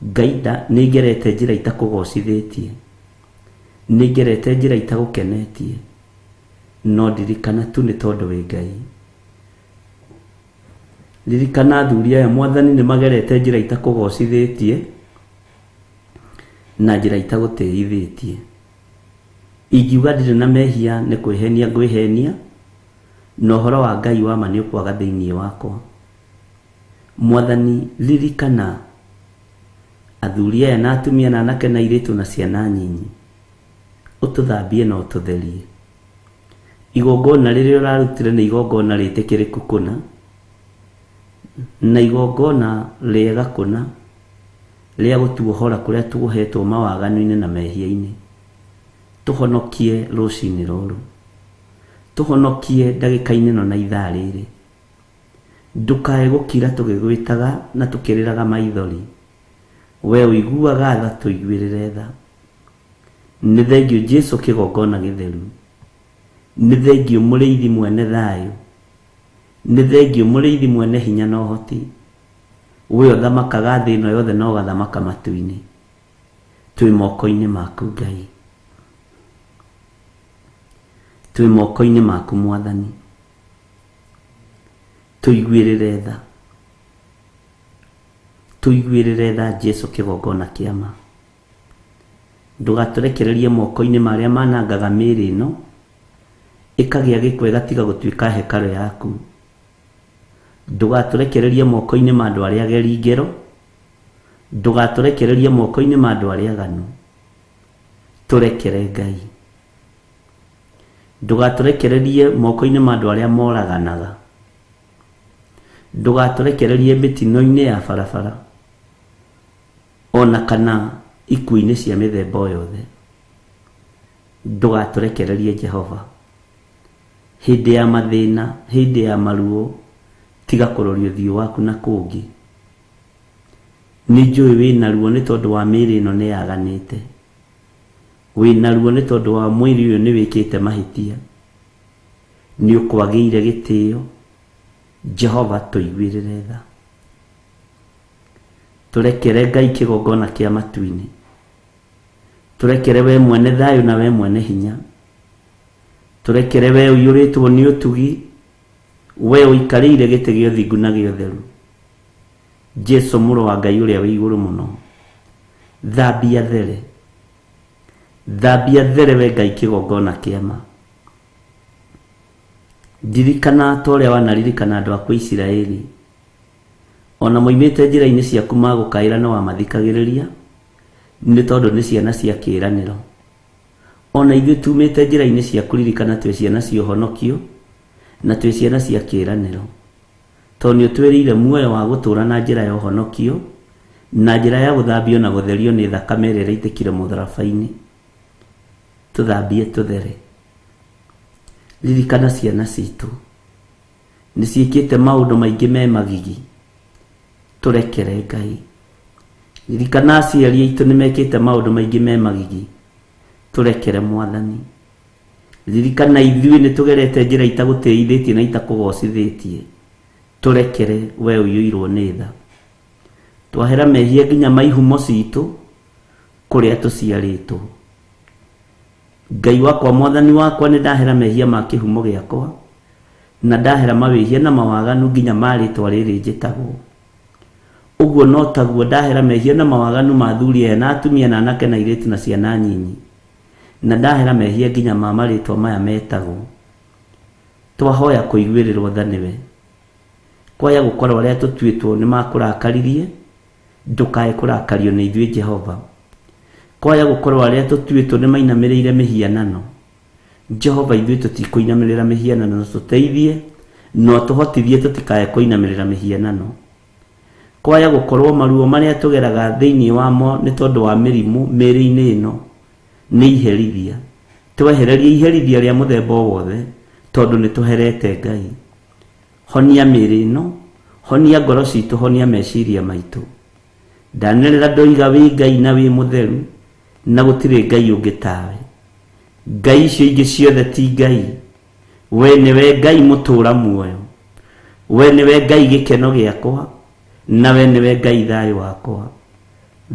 Ngai, nĩ ngerete njĩra itakũgocithĩtie, nĩ ngerete njĩra itagũkenetie, no ndirikana tu nĩ tondũ wĩ Ngai. Ririkana athuri aya Mwathani nĩ magerete njĩra itakũgocithĩtie na njĩra itagũtĩithĩtie. Ingiuga ndirĩ na mehia nĩ kwĩhenia ngwĩhenia, na ũhoro wa Ngai wa ma nĩ ũkwaga thĩinĩ wakwa. Mwathani, ririkana athuri aya na atumia na anake na airĩtu na ciana nyinyi, ũtũthambie na ũtũtherie. Igongona rĩrĩa ũrarutire nĩ igongona rĩtĩkĩrĩku kũna, na igongona rĩega kũna, ria gutuohora kuria tuohetwo mawaganu-ini na mehia-ini. Tuhonokie rucini ruru, tuhonokie ndagika-ini no na ithaa riri. Ndukae gukira tugigwitaga na tukiriraga maithori. We uiguaga tha tuiguirire tha. Nĩ thengio Jesu kĩgongona gĩtheru. Nĩ thengio mũrĩithi mwene thayũ. Nĩ thengio mũrĩithi mwene hinya na ũhoti. We ũthamakaga thĩ ĩno yothe na ũgathamaka matu-inĩ. Twĩ moko-inĩ maku Ngai. Twĩ moko-inĩ maku Mwathani. Tuiguirire tha. Tuiguirire tha Jesu kĩgongona kĩa ma. Ndũgatũrekererie moko-inĩ marĩa manangaga mĩĩrĩ ĩno ĩkagĩa gĩko ĩgatiga gũtuĩka hekarũ yaku. Ndũgatũrekererie moko-inĩ ma andũ arĩa ageri ngero. Ndũgatũrekererie moko-inĩ ma andũ arĩa aganu. Tũrekere Ngai. Ndũgatũrekererie moko-inĩ ma andũ arĩa moraganaga. Ndũgatũrekererie mĩtino-inĩ ya barabara ona kana ikuũ-inĩ cia mĩthemba o yothe. Ndũgatũrekererie Jehova. Hĩndĩ ya mathĩna, hĩndĩ ya maruo, tiga kũroria ũthiũ waku na kũngĩ. Nĩ njũĩ wĩna ruo nĩ tondũ wa mĩĩrĩ ĩno nĩ yaganĩte. Wĩna ruo nĩ tondũ wa mwĩrĩ ũyũ nĩ wĩkĩte mahĩtia. Nĩ ũkwagĩire gĩtĩo. Jehova tuiguirire tha. Turekere Ngai kĩgongona kĩa matu-inĩ. Turekere we mwene thayũ na we mwene hinya. Turekere we ũiyũrĩtwo nĩ ũtugi. We ũikarĩire gĩtĩ gĩa ũthingu na gĩa ũtheru. Jesu mũrũ wa Ngai ũrĩa wĩ igũrũ mũno. Thambia there. Thambia there we Ngai kĩgongona kĩa ma. Ndirikana ta ũrĩa wanaririkana andũ aku Isiraeli. Ona moimĩte njĩra-inĩ ciaku magũkaĩra no wamathikagĩrĩria nĩ tondũ nĩ ciana cia kĩĩranĩro. Ona ithuĩ tumĩte njĩra-inĩ ciaku ririkana twĩ ciana cia ũhonokio na twĩ ciana cia kĩĩranĩro. Tondũ nĩ ũtwĩrĩire muoyo wa gũtũũra na njĩra ya ũhonokio na njĩra ya gũthambio na gũtherio nĩ thakame ĩrĩa ĩraitĩkire mũtharaba-inĩ. Tũthambie tũthere. Ririkana ciana citũ nĩ ciĩkĩte maũndũ maingĩ me magigi. Tũrekere Ngai. Ririkana aciari aitũ nĩ mekĩte maũndũ maingĩ me magigi. Tũrekere Mwathani. Ririkana ithuĩ nĩ tũgerete njĩra itagũtĩithĩtie na itakũgocithĩtie. Tũrekere we ũiyũirwo nĩ tha. Twahera mehia nginya maihumo citũ kũrĩa tũciarĩtwo. Ngai wakwa Mwathani wakwa nĩ ndahera mehia ma kĩhumo gĩakwa na ndahera mawĩhia na mawaganu nginya marĩtwa rĩrĩ njĩtagwo. Ũguo no taguo ndahera mehia na mawaganu ma athuri aya na atumia na anake na airĩtu na ciana nyinyi. Na ndahera mehia nginya ma marĩtwa maya metagwo. Twahoya kũiguĩrĩrwo tha nĩwe. Kwaya gũkorwo arĩa tũtuĩtwo nĩ makũrakaririe, ndũkae kũrakario nĩ ithuĩ Jehova. Kwaya gũkorwo arĩa tũtuĩtwo nĩ mainamĩrĩire mĩhianano. Jehova ithuĩ tũtikũinamĩrĩra mĩhianano, tũteithie no tũhotithie tũtikae kũinamĩrĩra mĩhianano. Kwaya gũkorwo maruo marĩa tũgeraga thĩinĩ wamo nĩ tondũ wa mĩrimũ mĩĩrĩ-inĩ ĩno nĩ iherithia. Twehererie iherithia rĩa mũthemba o wothe tondũ nĩ tũherete Ngai. Honia mĩĩrĩ ĩno, honia ngoro citũ, honia meciria maitũ. Ndanĩrĩra ndoiga wĩ Ngai na wĩ mũtheru na gũtirĩ Ngai ũngĩ tawe. Ngai icio ingĩ ciothe ti Ngai. We nĩwe Ngai mũtũũra muoyo. We nĩwe Ngai gĩkeno gĩakwa na we nĩwe Ngai thayũ wakwa.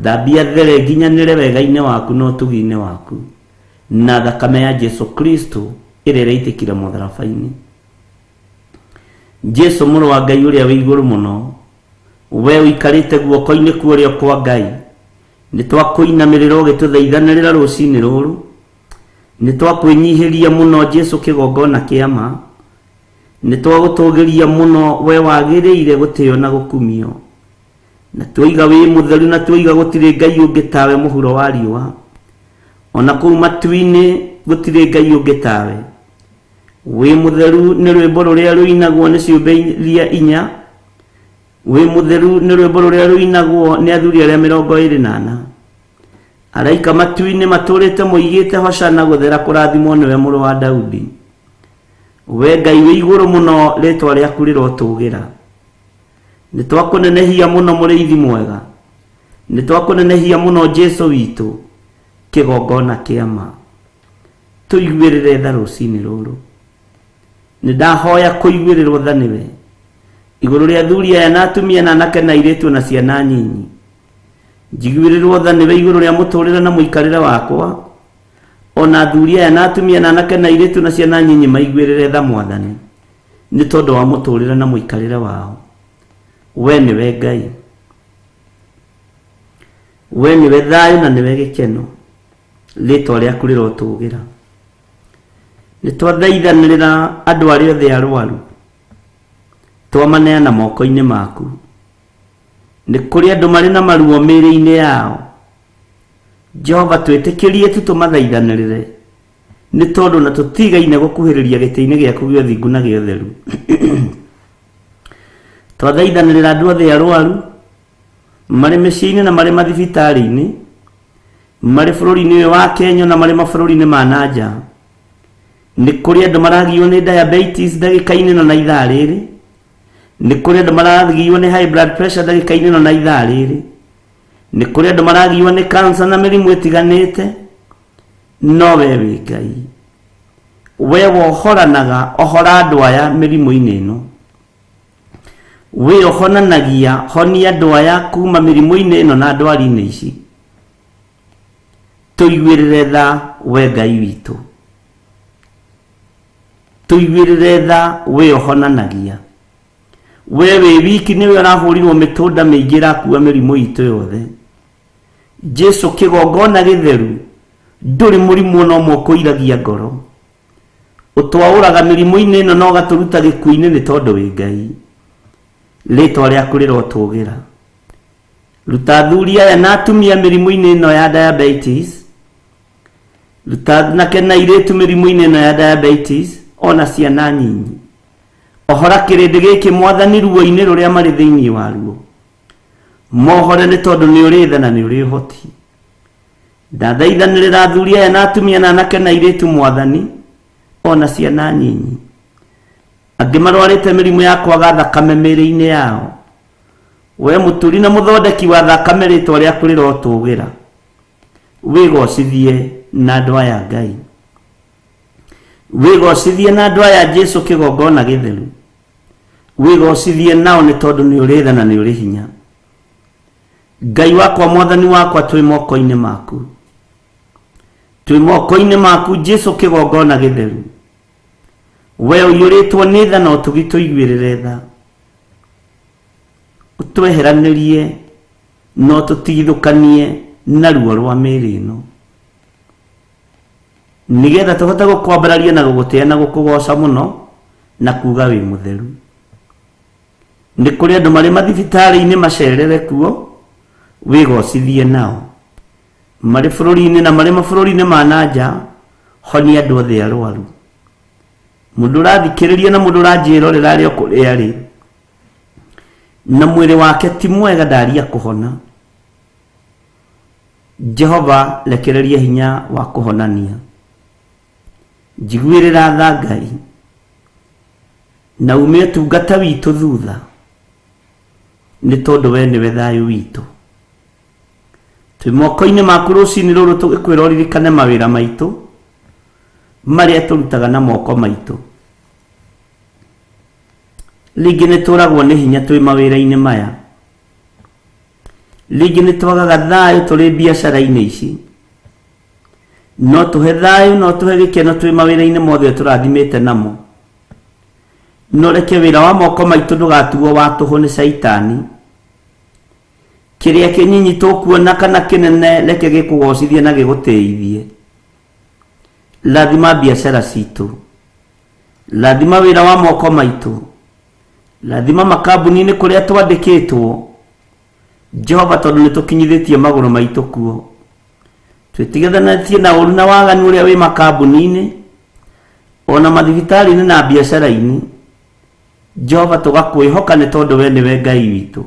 Thambia there nginyanĩre wega-inĩ waku na ũtugi-inĩ waku na thakame ya Jesu Kristo ĩrĩa ĩraitĩkire mũtharaba-inĩ. Jesu mũrũ wa Ngai ũrĩa wĩ igũrũ mũno, we ũikarĩte guoko-inĩ kuorĩo kwa Ngai, nĩ twakũinamĩrĩra ũgĩtũthaithanĩrĩra rũcinĩ rũrũ. Nĩ twakwĩnyihĩria mũno Jesu kĩgongona kĩa ma. Nĩ twagũtũgĩria mũno we wagĩrĩire gũtĩo na gũkumio. Na twoiga wĩ mũtheru na twoiga gũtirĩ Ngai ũngĩ tawe mũhuro wa riũa. Ona kũu matu-inĩ gũtirĩ Ngai ũngĩ tawe. Wĩ mũtheru nĩ rwĩmbo rũrĩa rũinagwo nĩ ciũmbe iria inya. we mutheru nĩ rwĩmbo rũrĩa rũinagwo nĩ athuri arĩa 24 araika matu-inĩ matũrĩte moigĩte hosana gũthera kũrathimwo nĩwe mũrũ wa Daudi. We Ngai wĩ igũrũ mũno, rĩtwa rĩaku rĩrotũgĩra. Nĩ twakũnenehia mũno mũrĩithi mwega, nĩ twakũnenehia mũno Jesũ witũ, kĩgongona kĩa ma. Tũiguĩrĩre tha rũcinĩ rũrũ. Nĩ ndahoya kũiguĩrĩrwo tha nĩwe igũrũ rĩa athuri aya na atumia na anake na airĩtu na ciana nyinyi. Njiguĩrĩrwo tha nĩwe igũrũ rĩa mũtũrĩre na mũikarĩre wakwa, ona athuri aya na atumia na anake na airĩtu na ciana nyinyi maiguĩrĩre tha Mwathani nĩ tondũ wa mũtũrĩre na mũikarĩre wao. We nĩwe Ngai, we nĩwe thayũ na nĩwe gĩkeno, rĩtwa rĩaku rĩrotũgĩra. Nĩ twathaithanĩrĩra andũ arĩa othe arwaru, twamaneana moko-inĩ maku. Nĩ kũrĩ andũ marĩ na maruo mĩĩrĩ-inĩ yao, Jehova twĩtĩkĩrie tu tũmathaithanĩrĩre, nĩ tondũ na tũtigaine gũkuhĩrĩria gĩtĩ-inĩ gĩaku gĩa ũthingu na gĩa ũtheru. Twathaithanĩrĩra andũ othe arwaru marĩ mĩciĩ-inĩ na marĩ mathibitarĩ-inĩ, marĩ bũrũri-inĩ ũyũ wa Kenya na marĩ mabũrũri-inĩ ma nanja. Nĩ kũrĩ andũ maragio nĩ diabetes ndagĩka-inĩ na ithaa rĩrĩ, nĩ kũrĩ andũ maragio nĩ high blood pressure ndagĩka-inĩ na ithaa rĩrĩ, nĩ kũrĩ andũ maragio nĩ cancer na mĩrimũ ĩtiganĩte. No we wĩ Ngai, we wohoranaga, ohora andũ aya mĩrimũ-inĩ ĩno. We ohonanagia, honia andũ aya kuma mĩrimũ-inĩ ĩno na ndwari-inĩ ici. Tũiguĩrĩre tha we Ngai witũ, tũiguĩrĩre tha we ohonanagia. We wĩ wiki nĩwe ũrahũrirwo mĩtũnda mĩingĩ ĩrakua mĩrimũ itũ yothe. Jesũ kĩgongona gĩtheru, ndũrĩ mũrimũ no ũmwe ũkũiragia ngoro. Ũtwaũraga mĩrimũ-inĩ ĩno na ũgatũruta gĩkuũ-inĩ nĩ tondũ wĩ Ngai. Rĩtwa rĩaku rĩrotũgĩra. Ruta athuri aya na atumia mĩrimũ-inĩ ĩno ya diabetes, ruta anake na airĩtu mĩrimũ-inĩ ĩno ya diabetes, ona ciana nyinyi. Ohora kĩrĩndĩ gĩkĩ Mwathani ruo-inĩ rũrĩa marĩ thĩinĩ waruo. Mohore nĩ tondũ nĩ ũrĩ tha na nĩ ũrĩ ũhoti. Ndathaithanĩrĩra athuri aya na atumia na anake na airĩtu Mwathani, ona ciana nyinyi. Angĩ marwarĩte mĩrimũ ya kwaga thakame mĩĩrĩ-inĩ yao. We mũturi na mũthondeki wa thakame, rĩtwa rĩaku rĩrotũgĩra. Wĩgocithie na andũ aya Ngai, wĩgocithie na andũ aya Jesũ kĩgongona gĩtheru. Wĩgocithie nao nĩ tondũ nĩ ũrĩ tha na nĩ ũrĩ hinya. Ngai wakwa, Mwathani wakwa, twĩ moko-inĩ maku, twĩ moko-inĩ maku Jesũ kĩgongona gĩtheru. We ũiyũrĩtwo nĩ tha na ũtũiguĩrĩre tha, ũtweheranĩrie no tũtigithũkanie na ruo rwa mĩĩrĩ ĩno, nĩgetha tũhote gũkwambararia na gũgũtĩa na gũkũgoca mũno na kuga wĩ mũtheru. Nĩ kũrĩ andũ marĩ mathibitarĩ-inĩ macerere kuo, wĩgocithie nao. Marĩ bũrũri-inĩ na marĩ mabũrũri-inĩ ma nanja, honia andũ othe arwaru. Mũndũ ũrathikĩrĩria na mũndũ ũranjĩrorera arĩ o kũrĩa arĩ, na mwĩrĩ wake ti mwega, ndaria kũhona. Jehova, rekereria hinya wa kũhonania. Njiguĩrĩra tha Ngai, na ume ũtungata witũ thutha, nĩ tondũ we nĩwe thayũ witũ. Twĩ moko-inĩ maku rũcinĩ rũrũ tũgĩkwĩra ũririkane mawĩra maitũ marĩa tũrutaga na moko maitũ. Rĩngĩ nĩ tũragwo nĩ hinya twĩ mawĩra-inĩ maya, rĩngĩ nĩ twagaga thayũ tũrĩ biacara-inĩ ici. No tũhe thayũ, no tũhe gĩkeno twĩ mawĩra-inĩ mothe tũrathimĩte namo. No reke wĩra wa moko maitũ ndũgatuo wa tũhũ nĩ Saitani. Kĩrĩa kĩnyinyi tũkuona kana kĩnene, reke gĩkũgocithie na gĩgũteithie. Rathima biacara citũ, rathima wĩra wa moko maitũ, rathima makambuni-inĩ kũrĩa twandĩkĩtwo. Jehova, tondũ nĩ tũkinyithĩtie magũrũ maitũ kuo. Twĩtigithanĩtie na ũru na waganu ũrĩa wĩ makambuni-inĩ, ona mathibitarĩ-inĩ na biacara-inĩ. Jehova tugakwihoka nĩ tondũ we nĩwe Ngai witũ.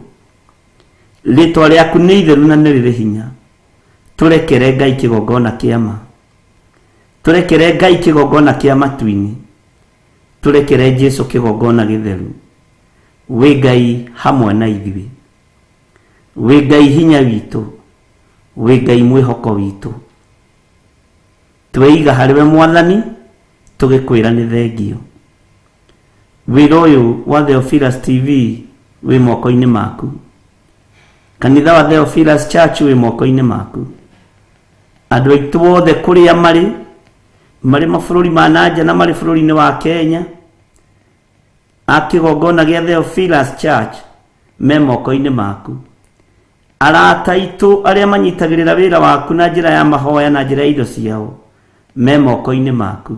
Rĩtwa rĩaku nĩ itheru na nĩ rĩrĩ hinya. Tũrekere Ngai kĩgongona kĩa ma. Tũrekere Ngai kĩgongona kĩa matu-inĩ. Tũrekere Jesũ kĩgongona gĩtheru. Wĩ Ngai hamwe na ithuĩ. Wĩ Ngai hinya witũ. Wĩ Ngai mwĩhoko witũ. Tweiga harĩwe Mwathani, tũgĩkwĩra nĩ thengio. Wĩra ũyũ wa Theophilus TV wĩ moko-inĩ maku. Kanitha wa Theophilus Church wĩ moko-inĩ maku. Andũ aitũ othe kũrĩa marĩ mabũrũri ma nanja na marĩ bũrũri-inĩ wa Kenya, akĩgongona gĩa Theophilus Church me moko-inĩ maku. Arata aitũ arĩa manyitagĩrĩra wĩra waku na njĩra ya mahoya na njĩra ya indo ciao me moko-inĩ maku.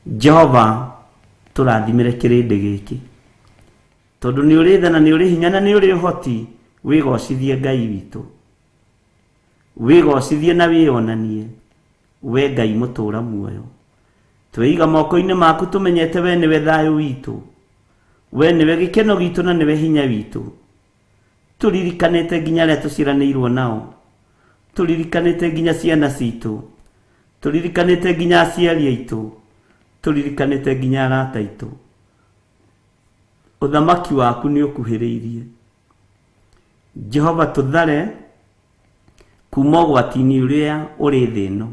Jehova, tũrathimĩre kĩrĩndĩ gĩkĩ, tondũ nĩ ũrĩ tha na nĩ ũrĩ hinya na nĩ ũrĩ ũhoti. Wĩgocithie Ngai witũ, wĩgocithie na wĩonanie, we Ngai mũtũra muoyo. Tweiga moko-inĩ maku tũmenyete we nĩwe thayũ witũ, we nĩwe gĩkeno gitũ na nĩwe hinya witũ. Tũririkanĩte nginya arĩa tũciaranĩirwo nao, tũririkanĩte nginya ciana citũ, tũririkanĩte nginya aciari aitũ, tũririkanĩte nginya arata aitũ. Ũthamaki waku nĩ ũkuhĩrĩirie. Jehova, tũthare kuma ũgwati-inĩ ũrĩa ũrĩ thĩ ĩno,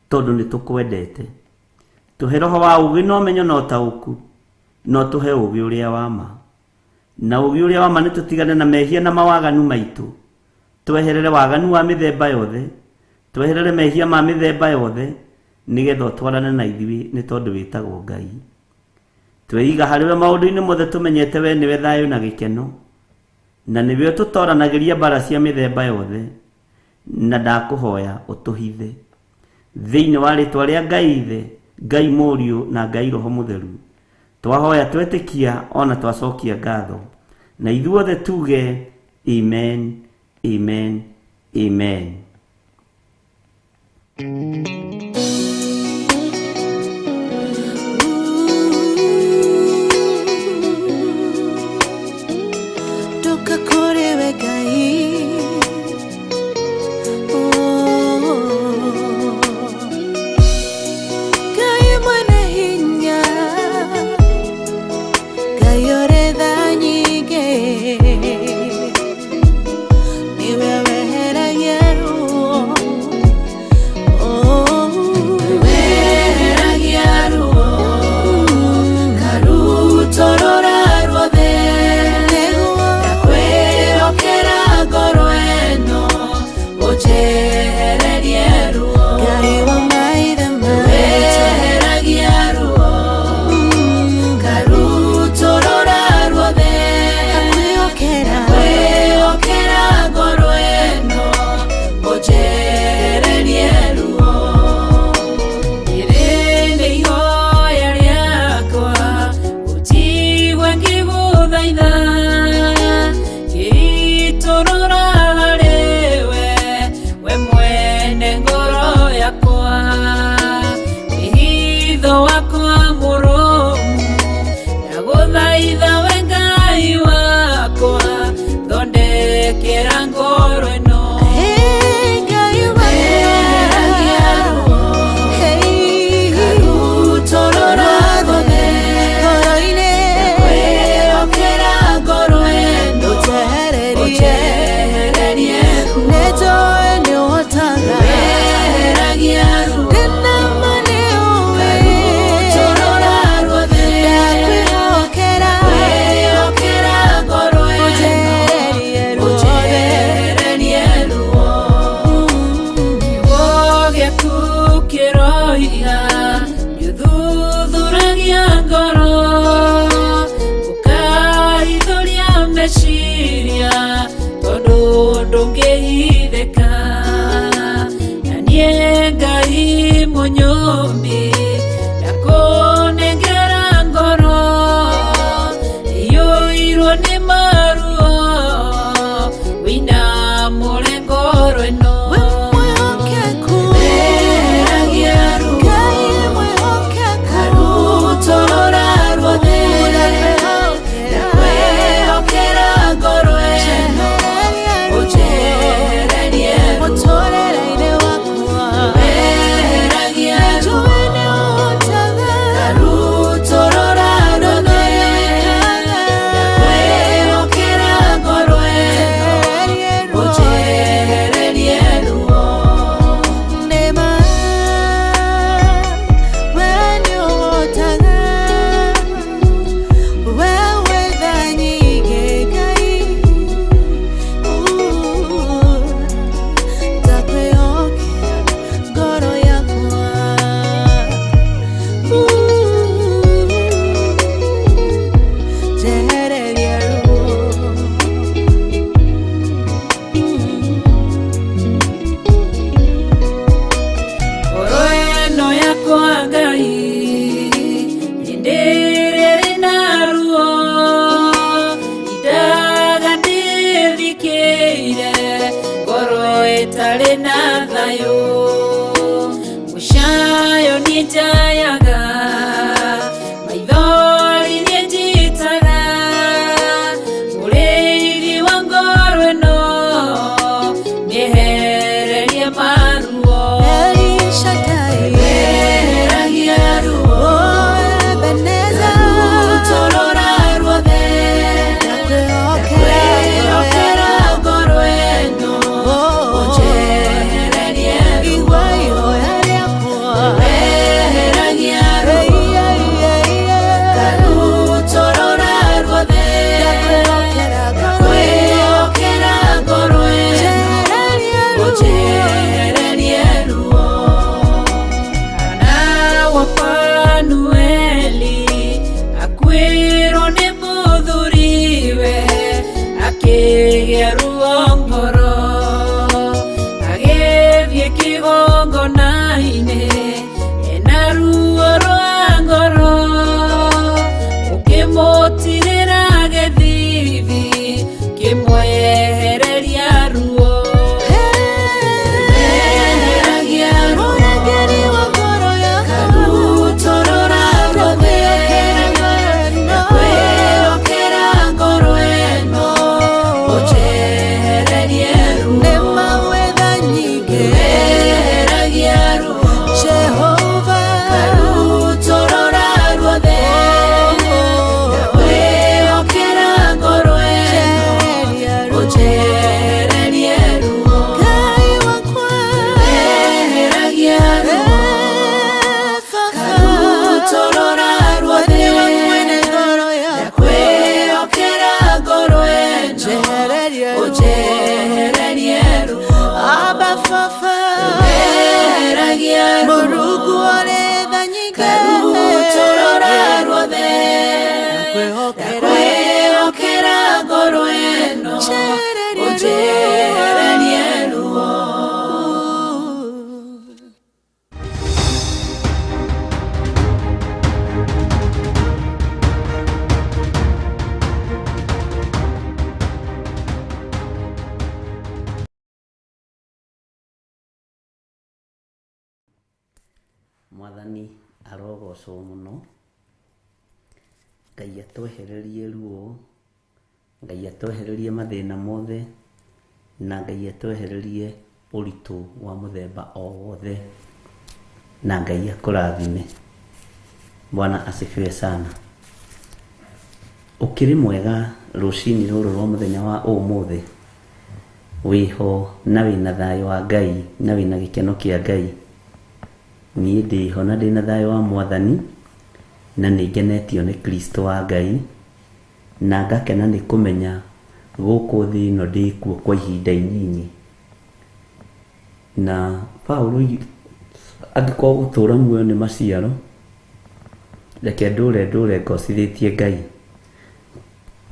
tondũ nĩ tũkwendete. Tũhe roho wa ũgĩ na ũmenyo na ũtaũku, no tũhe ũgĩ ũrĩa wa ma. Na ũgĩ ũrĩa wa ma nĩ tũtigane na mehia na mawaganu maitũ. Tweherere waganu wa mĩthemba yothe, tweherere mehia ma mĩthemba yothe, nĩgetha ũtwarane na ithuĩ nĩ tondũ wĩtagwo Ngai. Tweiga harĩwe maũndũ-inĩ mothe tũmenyete we nĩwe thayũ na gĩkeno, na nĩwe ũtũtoranagĩria mbara cia mĩthemba yothe, na ndakũhoya ũtũhithe thĩinĩ wa rĩtwa rĩa Ngai Ithe, Ngai Mũriũ na Ngai Roho Mũtheru. Twahoya twetĩkia ona twacokia ngatho, na ithuothe tuge amen, amen, amen. Torora tare na thayo mushayo nitayaga maithori njitaga uriri wa ngoro no nihererie maruo Shaddai heragia ruo Ebeneza torora ruothe okera ngoro eno ojehererie ruo heragia ruo karu torora ruothe okera ngoro eno ojehererie ruo Panueli akwiro ni muthuriwe akigeruo ngoro agethie kigongona-inĩ ena ruo rwa ngoro ũkĩmũtirĩra gĩthithi kĩmwehereria ruo Mwathani arogocwo muno Ngai atwehererie ruo Ngai atwehererie mathina mothe na Ngai atwehererie ũritũ wa mũthemba o wothe na Ngai akũrathime. Bwana asifiwe sana. Ukiri mwega rũcinĩ rũrũ rwa mũthenya wa ũmũthĩ wiho na wĩna thayũ wa Ngai na wĩna gĩkeno kĩa Ngai. Niĩ ndĩho na ndĩna thayũ wa Mwathani na nĩngenetio nĩ Kristo wa Ngai na ngakena nĩ kũmenya gũkũ thĩ ĩno ndĩkuo kwa ihinda inini. Na Paulo angĩkorwo gũtũũra muoyo nĩ maciaro, reke ndũre ngocithĩtie Ngai.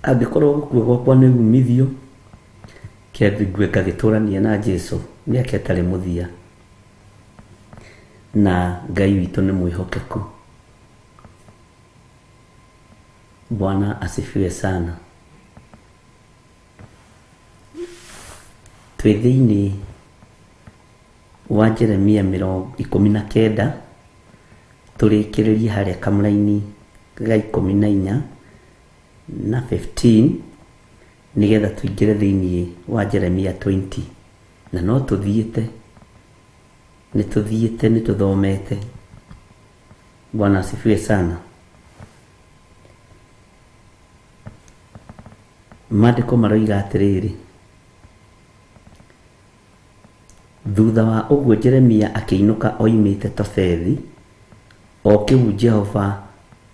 Angĩkorwo gũkua gwakwa nĩ umithio, ngue ngagĩtũrania na Jesũ mĩaka ĩtarĩ mũthia. Na Ngai witũ nĩ mwĩhokeku. Bwana asifiwe sana. Twĩ thĩinĩ wa Jeremia 19 tũrĩkĩrĩrie harĩa kamũra-inĩ ga 14 na 15 nĩgetha tũingĩre thĩinĩ wa Jeremia 20. Na no tũthiĩte nĩtũthomete. Bwana asifiwe sana. Maandĩko maroiga atĩrĩrĩ, thutha wa ũguo Jeremia akĩinũka oimĩte Tofethi, o kĩu Jehova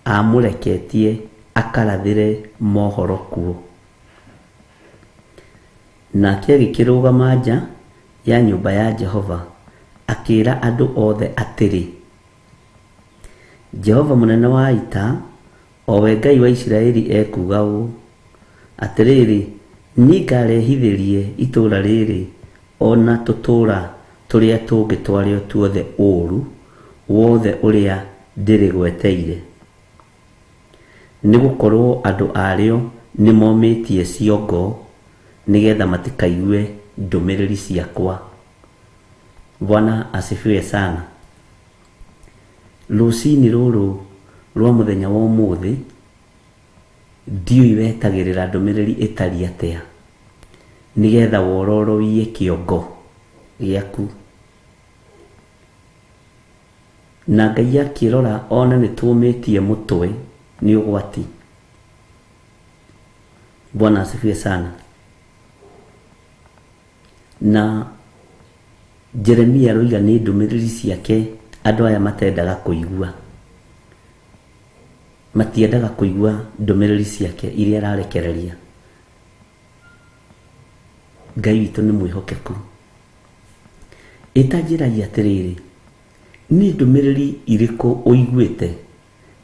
amũreketie akarathĩre mohoro kuo. Nake agĩkĩrũgama nja ya nyũmba ya Jehova akĩra andũ othe atĩrĩ, Jehova mũnene wa ita, o we Ngai wa Isiraeli ekuga ũũ atĩrĩrĩ, niĩ ngarehithĩrie itũũra rĩrĩ ona tũtũũra tũrĩa tũngĩ twarĩo tuothe ũũru wothe ũrĩa ndĩrĩgweteire, nĩgũkorwo andũ arĩo nĩmomĩtie ciongo nĩgetha matikaigue ndũmĩrĩri ciakwa, Bwana asifiwe sana. Rũcinĩ rũrũ rwa mũthenya wa ũmũthĩ ndiũĩ wetagĩrĩra ndũmĩrĩri ĩtariĩ atĩa nĩgetha wororoie kĩongo gĩaku. Na Ngai akĩrora ona nĩtũmĩtie mũtwe nĩ ũgwati. Bwana asifiwe sana. Na Jeremia roiga nĩ ndũmĩrĩri ciake andũ aya matendaga kũigua. Matiendaga kũigua ndũmĩrĩri ciake iria ararekereria. Ngai witũ nĩ mwĩhokeku. Ĩtanjĩragia atĩrĩrĩ, nĩ ndũmĩrĩri irĩkũ ũiguĩte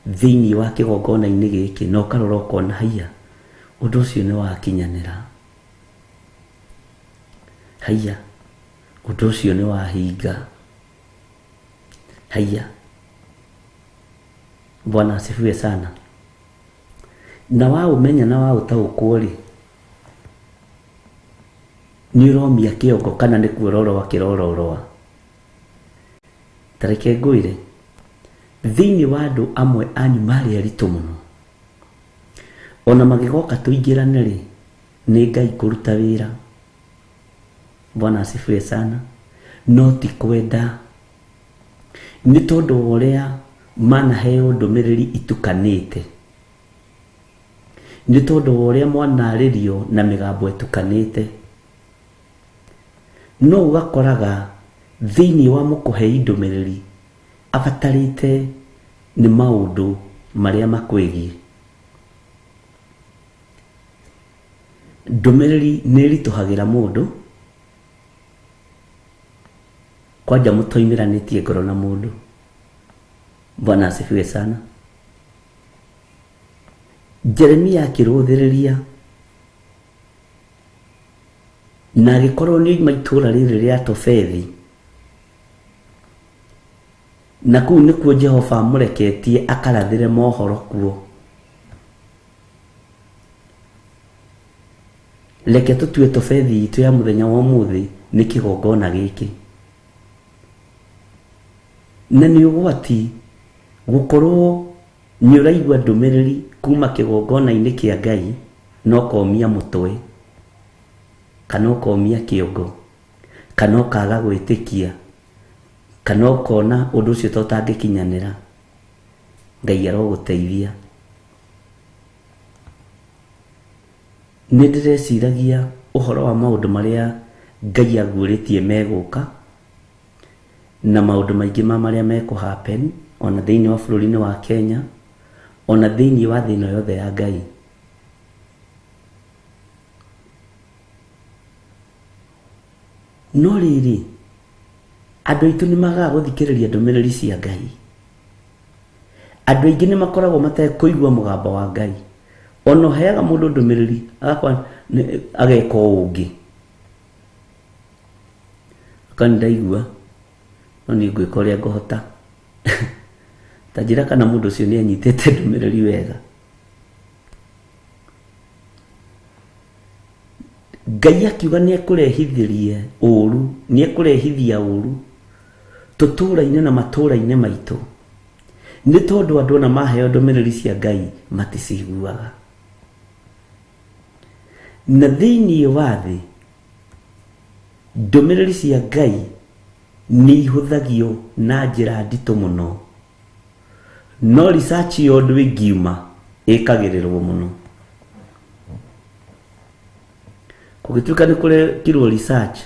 thĩinĩ wa kĩgongona-inĩ gĩkĩ na ũkarora ũkona haiya ũndũ ũcio nĩ wakinyanĩra, haiya ũndũ ũcio nĩ wahinga, haiya. Bwana asifiwe sana. Na waũmenya na waũtaũkwo rĩ, nĩ ũromia kĩongo kana nĩ kuororoa kĩrororoa. Tareke ngwĩre, thĩinĩ wa andũ amwe anyu marĩ aritũ mũno, ona magĩgoka tũingĩrane rĩ, nĩ Ngai kũruta wĩra. Bwana asifiwe sana. No ti kwenda, nĩ tondũ ũrĩa manaheo ndũmĩrĩri itukanĩte, nĩ tondũ ũrĩa mwanarĩrio na mĩgambo ĩtukanĩte. No ũgakoraga thĩinĩ wa mũkũhei ndũmĩrĩri abatarĩte nĩ maũndũ marĩa makwĩgiĩ. Ndũmĩrĩri nĩ ĩritũhagĩra mũndũ, kwanja mũtoimĩranĩtie ngoro na mũndũ. Bwana asifiwe sana. Jeremia akĩrũthĩrĩria na agĩkorwo nĩ maitũra rĩrĩ rĩa Tofethi, na kũu nĩkuo Jehova amũreketie akarathĩre mohoro kuo. Reke tũtue Tofethi itũ ya mũthenya wa ũmũthĩ nĩ kĩgongona gĩkĩ. Na nĩ ũgwati gũkorwo nĩ ũraigua ndũmĩrĩri kuma kĩgongona-inĩ kĩa Ngai no komia mũtwe, kana ũkomia kĩongo, kana ũkaga gwĩtĩkia, kana ũkona ũndũ ũcio tũtangĩkinyanĩra. Ngai arogũteithia. Nĩ ndĩreciragia ũhoro wa maũndũ marĩa Ngai aguũrĩtie megũka, na maũndũ maingĩ marĩa mekũhappen ona thĩinĩ wa bũrũri-inĩ wa Kenya, ona thĩinĩ wa thĩ ĩno yothe ya Ngai. No rĩrĩ, andũ aitũ nĩ magaga gũthikĩrĩria ndũmĩrĩri cia Ngai. Andũ aingĩ nĩ makoragwo matekũigua mũgambo wa Ngai. Ona ũheaga mũndũ ndũmĩrĩri ageka ũngĩ, kana ndaigua no nĩ ngwĩka ũrĩa ngũhota. Ta njĩra kana mũndũ ũcio nĩ anyitĩte ndũmĩrĩri wega. Ngai akiuga nĩ ekũrehithĩria ũũru, nĩ ekũrehithia ũũru tũtũũra-inĩ na matũũra-inĩ maitũ, nĩ tondũ andũ ona maheo ndũmĩrĩri cia Ngai maticiguaga. Na thĩinĩ wa thĩ ndũmĩrĩri cia Ngai nĩ ihũthagio na njĩra nditũ mũno, no research ya ũndũ ĩngiuma ĩkagĩrĩrwo mũno. Kũgĩtuĩka nĩ kũrekirwo research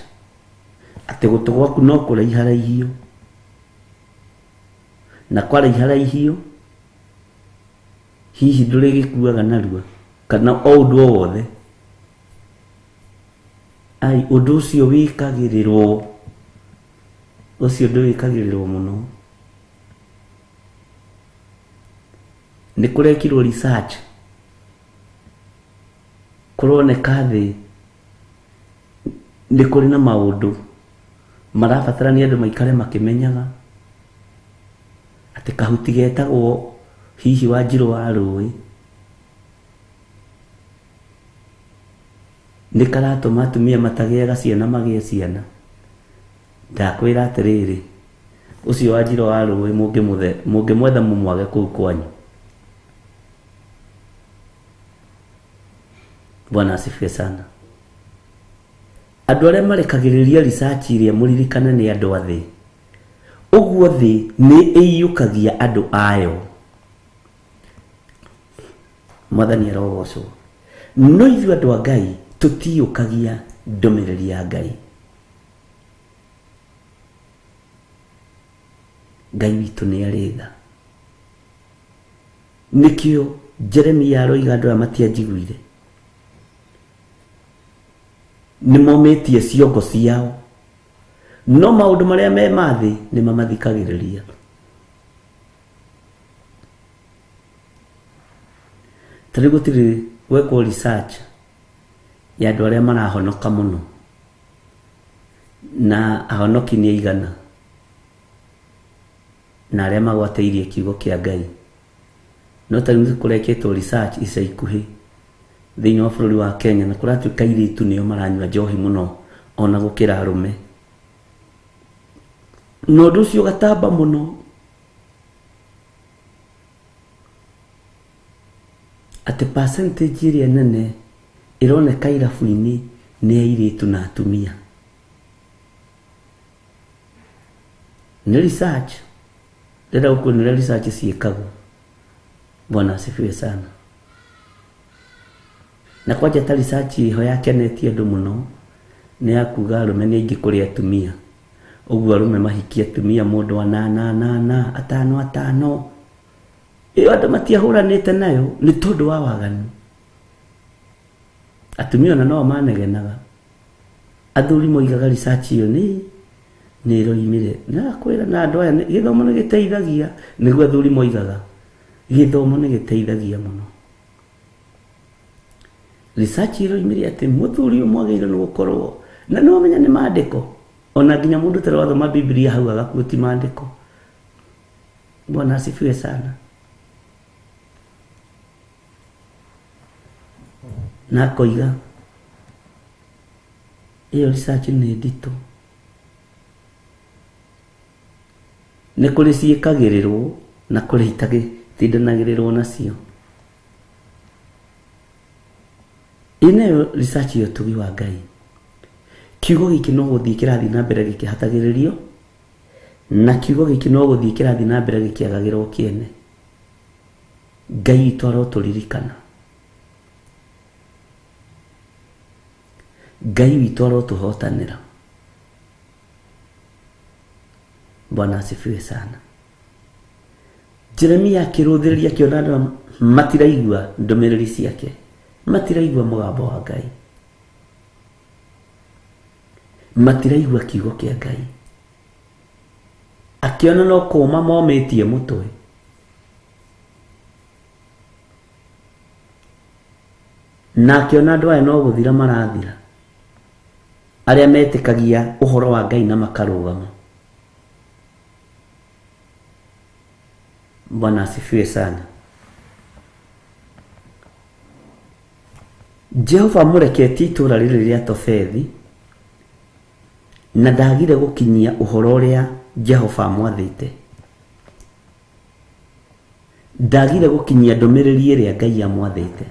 atĩ gũtũ gwaku no kũraiharaihio, na kwaraiharahio hihi ndũrĩgĩkuaga narua kana o ũndũ o wothe, ai ũndũ ũcio wĩkagĩrĩrwo, ũcio ũndũ wĩkagĩrĩrwo mũno. Nĩ kũrekirwo research kũroneka thĩ nĩ kũrĩ na maũndũ marabatarania andũ maikare makĩmenyaga, atĩ kahuti getagwo hihi Wanjirũ wa rũĩ nĩ karatũma atumia matagĩaga ciana magĩe ciana. ndakwira atiriri ucio Wanjiru wa Rũĩ mũngĩmwetha mũmwage kũu kwanyu. Bwana asifiwe sana. Andũ arĩa marekagĩrĩria research ĩrĩa mũririkane nĩ andũ athĩ. Ũguo thĩ nĩ ĩiyũkagia andũ ayo. Mwathani arogocwo. No ithuĩ andũ a Ngai tũtiyũkagia ndũmĩrĩri ya Ngai. Ngai witũ nĩ arĩ tha. Nĩkĩo Jeremia aroiga andũ aya matianjiguire. Nĩmomĩtie ciongo ciao. No maũndũ marĩa me mathĩ nĩ mamathikagĩrĩria. Tarĩ gũtirĩ gwekwo research ya andũ arĩa marahonoka mũno. Na ahonoki nĩ aigana. Na arĩa magwatĩirie kiugo kĩa Ngai. No tarĩ kũreketwo research ica ikuhĩ thĩinĩ wa bũrũri wa Kenya na kũratuĩka airĩtu nĩo maranyua njohi mũno ona gũkĩra arũme. Na ũndũ ũcio gatamba mũno. Atĩ percentage ĩrĩa nene ĩroneka irabu-inĩ nĩ airĩtu na atumia. Nĩ research. Rĩrĩa ũkuonera research ciĩkagwo. Bwana asifiwe sana. Na kwanja ta research iho yakenetie andũ mũno nĩ ya kuga arũme nĩ aingĩ kũrĩ atumia. Ũguo arũme mahikia atumia mũndũ wa 8 5. Ĩyo andũ matiahũranĩte nayo nĩ tondũ wa waganu. Atumia ona no manegenaga. Athuri moigaga research iyo nĩ ĩroimire. Na kwĩra na andũ aya gĩthomo nĩ gĩteithagia. Nĩguo athuri moigaga gĩthomo nĩ gĩteithagia mũno. Research ĩroimire atĩ mũthuri ũmwe agĩrĩirwo nĩ gũkorwo na no menya nĩ maandĩko. Ona nginya mũndũ tara wathoma Biblia hau agakuti maandĩko. Bwana asifiwe sana. Na koiga iyo research nĩ nditũ. Nĩ kũrĩ ciĩkagĩrĩrwo na kũrĩ itagĩtindanagĩrĩrwo nacio. Ĩno research yo tugi wa Ngai. Kiugo gĩkĩ no gũthiĩ kĩrathiĩ na mbere gĩkĩhatagĩrĩrio na kiugo gĩkĩ no gũthiĩ kĩrathiĩ na mbere gĩkĩagagĩrwo kĩene. Ngai witũ arotũririkana. Ngai witũ arotũhotanĩra. Bwana asifiwe sana. Jeremia akĩrũthĩrĩria akĩona andũ matiraigua ndũmĩrĩri ciake. Matiraigua mũgambo wa Ngai. Matiraigua kiugo kĩa Ngai. Akĩona no kũũma momĩtie mũtwe. Na akĩona andũ aya no gũthira marathira. Arĩa metĩkagia ũhoro wa Ngai na makarũgama. Bwana asifiwe sana. Jehova mũreketie itũũra rĩrĩ rĩa Tofethi na ndagire gũkinyia ũhoro ũrĩa Jehova amwathĩte. Ndagire gũkinyia ndũmĩrĩri ĩrĩa Ngai amwathĩte.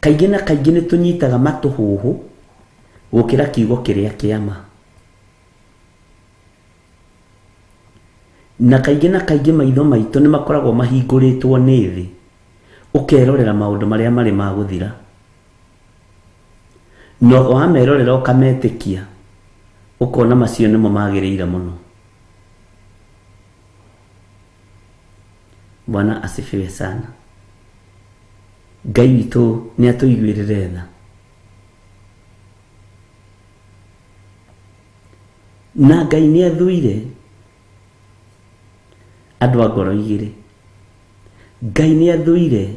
Kaingĩ na kaingĩ nĩ tũnyitaga matũhũhũ gũkĩra kiugo kĩrĩa kĩama. Na kaingĩ maitho maitũ nĩ makoragwo mahingũrĩtwo nĩ thĩ. Ũkerorera maũndũ marĩa marĩ ma gũthira. No wamerorera ũkametĩkia. Ũkona macio nĩmo magĩrĩire mũno. Bwana asifiwe sana. Ngai witũ nĩ atũiguĩrĩre tha. Na Ngai nĩ athuire andũ a ngoro igĩrĩ. Ngai nĩ athuire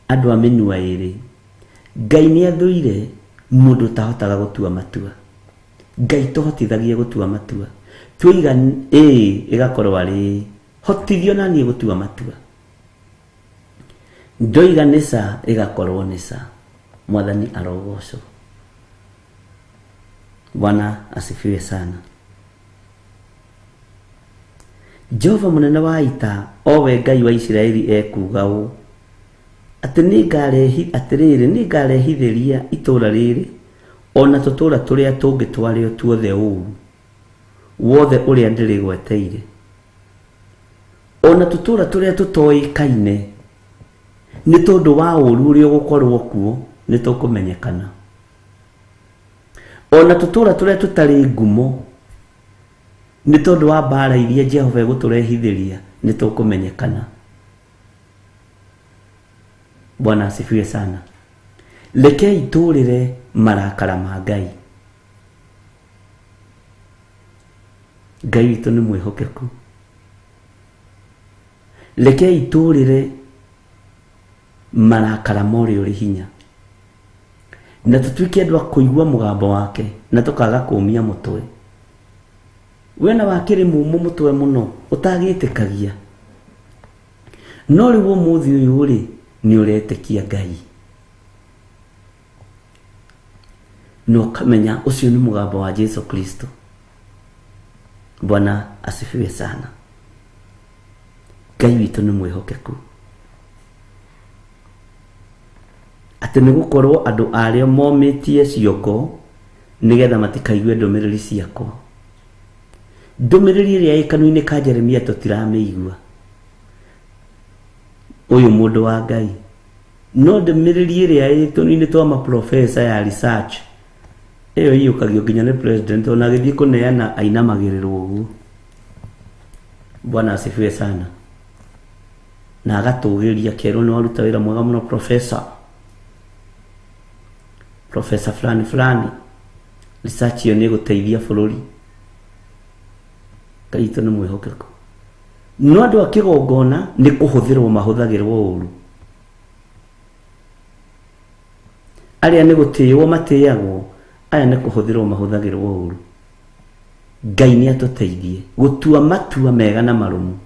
andũ a mĩnua ĩrĩ. Ngai nĩ athuire mũndũ tahotaga gũtua matua. Ngai tũhotithagie gũtua matua. Tuiga ĩgakorwo arĩ hotithio na niĩ gũtua matua. Ndoiga nĩ sa ĩgakorwo nĩ sa. Mwathani arogocwo. Bwana asifiwe sana. Jehova munene wa ita, owe Ngai wa Isiraeli ekuga ũũ, atĩ nĩngarehithĩria itũũra rĩrĩ ona tũtũũra tũrĩa tũngĩ twarĩo tuothe ũũru wothe ũrĩa ndĩrĩgweteire, ona tũtũũra tũrĩa tũtoĩkaine nĩ tondũ wa ũũru ũrĩa ũgũkorwo kuo nĩ tũkũmenyekana, ona tũtũũra tũrĩa tũtarĩ ngumo nĩ tondũ wa mbara iria Jehova egũtũrehithĩria nĩ tũkũmenyekana. Bwana asifiwe sana. Rekei tũũrĩre marakara ma Ngai. Ngai witũ nĩ mwĩhokeku. Rekei tũũrĩre marakara ma ũrĩa ũrĩ hinya, na tũtuĩke andũ a kũigua mũgambo wake na tũkaga kũũmia mũtwe. Wena wakĩrĩ mũmũ mũtwe mũno ũtagĩtĩkagia, no rĩu ũmũthĩ ũyũ rĩ nĩ ũretĩkia Ngai, na ũkamenya ũcio nĩ mũgambo wa Jesu Kristo. Bwana asifiwe sana. Ngai witũ nĩ mwĩhokeku, atĩ nĩ gũkorwo andũ arĩa momĩtie ciongo nĩgetha matikaigue ndũmĩrĩri ciakwa. Ndũmĩrĩri ĩrĩa ĩ kanua-inĩ ka Jeremia tũtiramĩigua, ũyũ mũndũ wa Ngai, no ndũmĩrĩri ĩrĩa ĩ tũnua-inĩ twa maprofesa ya research, ĩyo ĩiyũkagio nginya nĩ president ona agĩthiĩ kũneana ainamagĩrĩrwo ũguo. Bwana asifiwe sana. Na agatũgĩria kerwo nĩ waruta wĩra mwega mũno profesa fulani, research ĩyo nĩ ĩgũteithia bũrũri. Ngai witũ nĩ mwĩhokeku. No andũ a kĩgongona nĩ kũhũthĩrwo mahũthagĩrwo ũũru. Arĩa nĩ gũtĩĩo matĩĩagwo, aya nĩ kũhũthĩrwo mahũthagĩrwo ũũru. Ngai nĩ atũteithie gũtua matua mega na marũmu,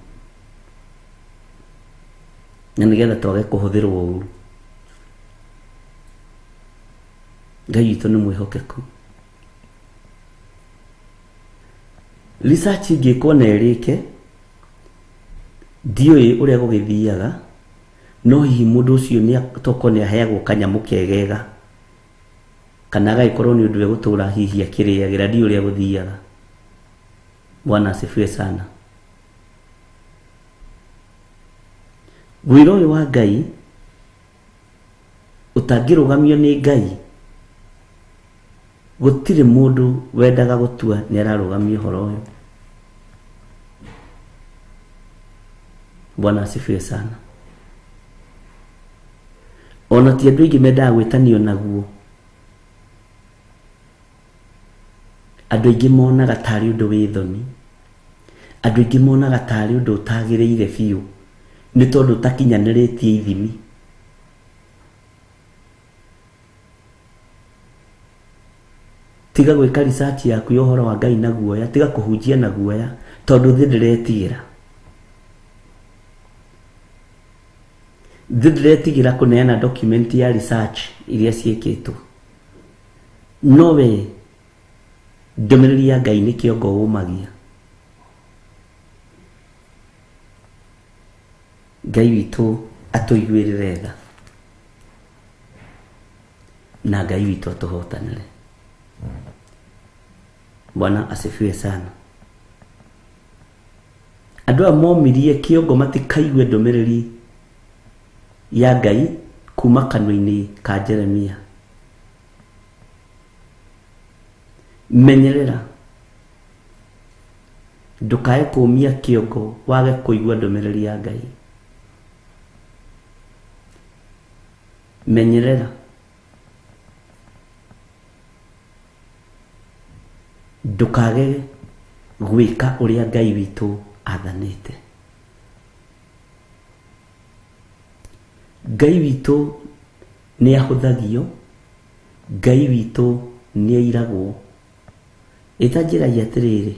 na nĩgetha twage kũhũthĩrwo ũũru. Ngai witũ nĩ mwĩhokeku. Research ingĩkwo na ĩrĩke, ndiũĩ ũrĩa gũgĩthiaga, no hihi mũndũ ũcio nĩ aheagwo kanyamũ kegega, kana agagĩkorwo nĩ ũndũ egũtũũra hihi akĩrĩagĩra, ndiũĩ ũrĩa gũthiaga. Bwana asifiwe sana. Wĩra ũyũ wa Ngai ũtangĩrũgamio nĩ Ngai, gũtirĩ mũndũ wendaga gũtua nĩ ararũgamia ũhoro ũyũ. Bwana asifiwe sana. Ona ti andũ aingĩ mendaga gwĩtanio naguo. Andũ aingĩ monaga tarĩ ũndũ wĩ thoni, andũ aingĩ monaga tarĩ ũndũ ũtagĩrĩire biũ, nĩ tondũ ũtakinyanĩrĩtie ithimi. Tiga gwĩka research yaku ya ũhoro wa Ngai na guoya, tiga kũhunjia na guoya, tondũ thĩ ndĩretigĩra. Thĩ ndĩretigĩra kũneana document ya research iria ciĩkĩtwo. No we ndũmĩrĩri ya Ngai nĩ kĩongo ũmagia. Ngai witũ atũiguĩrĩre tha, na Ngai witũ atũhotanĩre. Bwana asifiwe sana. Andũ a momirie kĩongo matikaigue ndũmĩrĩri ya Ngai kuma kanua-inĩ ka Jeremia. Menyerera, ndũkae kũmia kĩongo wage kũigua ndũmĩrĩri ya Ngai. Menyerera, ndũkage gwĩka ũrĩa Ngai witũ athanĩte. Ngai witũ nĩ ahũthagio, Ngai witũ nĩ airagwo. Ĩtanjĩragia atĩrĩrĩ,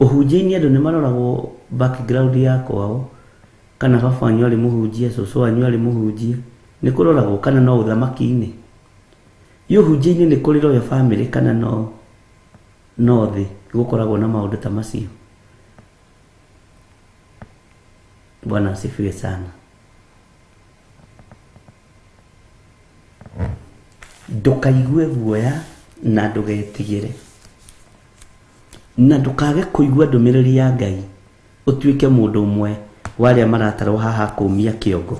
ũhunjia-inĩ andũ nĩ maroragwo background ya kwao, kana baba wanyu arĩ mũhunjia, cũcũ wanyu arĩ mũhunjia, nĩ kũroragwo kana no ũthamaki-inĩ. Ũhunjia-inĩ nĩ kũrĩ royal family kana no. no thĩ gũkoragwo na maũndũ ta macio. Bwana asifiwe sana. Ndũkaigue guoya na ndũgetigĩre, na ndũkage kũigua ndũmĩrĩri ya Ngai ũtuĩke mũndũ ũmwe warĩa maratarwo haha kũmia kĩongo,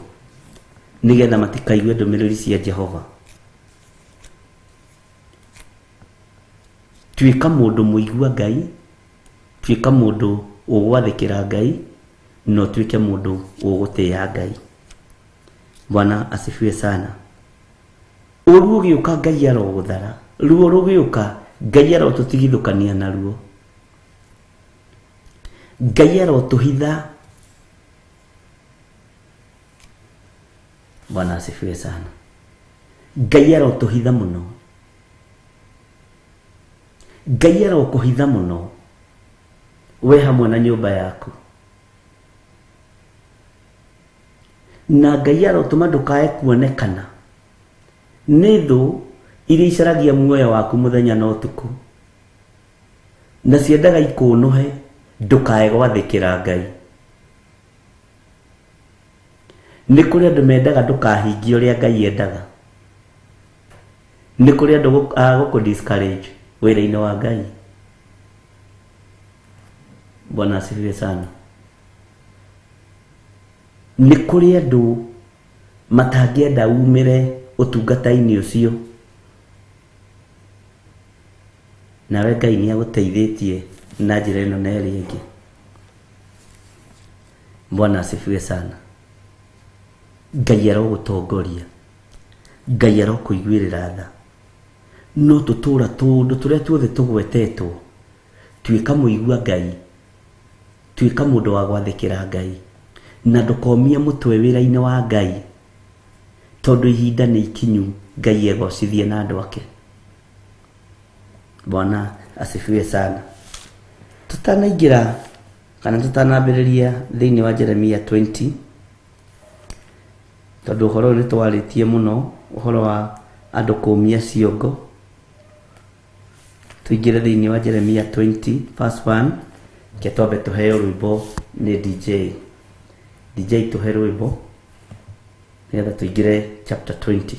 nĩgetha matikaigue ndũmĩrĩri cia Jehova. Tuĩka mũndũ mũigua Ngai, tuĩka mũndũ ũgwathĩkĩra Ngai, no tuĩke mũndũ ũgũtĩĩa Ngai. Bwana asifiwe sana. Ũruo gĩũka Ngai arogũthara, ruo rũgĩũka Ngai arotũtigithũkania naruo, Ngai arotũhitha. Bwana asifiwe sana. Ngai arotũhitha mũno, Ngai arokũhitha mũno we hamwe na nyũmba yaku, na Ngai arotũma ndũkae kuonekana nĩ thũ iria icaragia muoyo waku mũthenya na ũtukũ, na ciendaga ikũnũhe ndũkae gwathĩkĩra Ngai. Nĩ kũrĩ andũ mendaga ndũkahingie ũrĩa Ngai endaga, nĩ kũrĩ andũ gũkũ discourage wĩra-inĩ wa Ngai. Bwana asifiwe sana. Nĩ kũrĩ andũ matangĩenda umĩre ũtungata-inĩ ũcio, nawe Ngai nĩ agũteithĩtie na njĩra ĩno na ĩrĩa ĩngĩ. Bwana asifiwe sana. Ngai arogũtongoria, Ngai arokũiguĩrĩra tha, no tũtũũra tũndũ tũrĩa tuothe tũgwetetwo, tuĩka mũigua Ngai, tuĩka mũndũ wa gwathĩkĩra Ngai, na ndũkomia mũtwe wĩra-inĩ wa Ngai, tondũ ihinda nĩ ikinyu Ngai egocithie na andũ ake. Bwana asifiwe sana. Tutanaingĩra kana tutanambĩrĩria thĩinĩ wa Jeremia 20, tondũ ũhoro nĩ twarĩtie mũno ũhoro wa andũ kũmia ciongo. Tuingĩre thĩinĩ wa Jeremia 20 verse 1, ke twambe tũheo rwĩmbo nĩ DJ tũhe rwĩmbo nĩgetha tuingĩre chapter 20.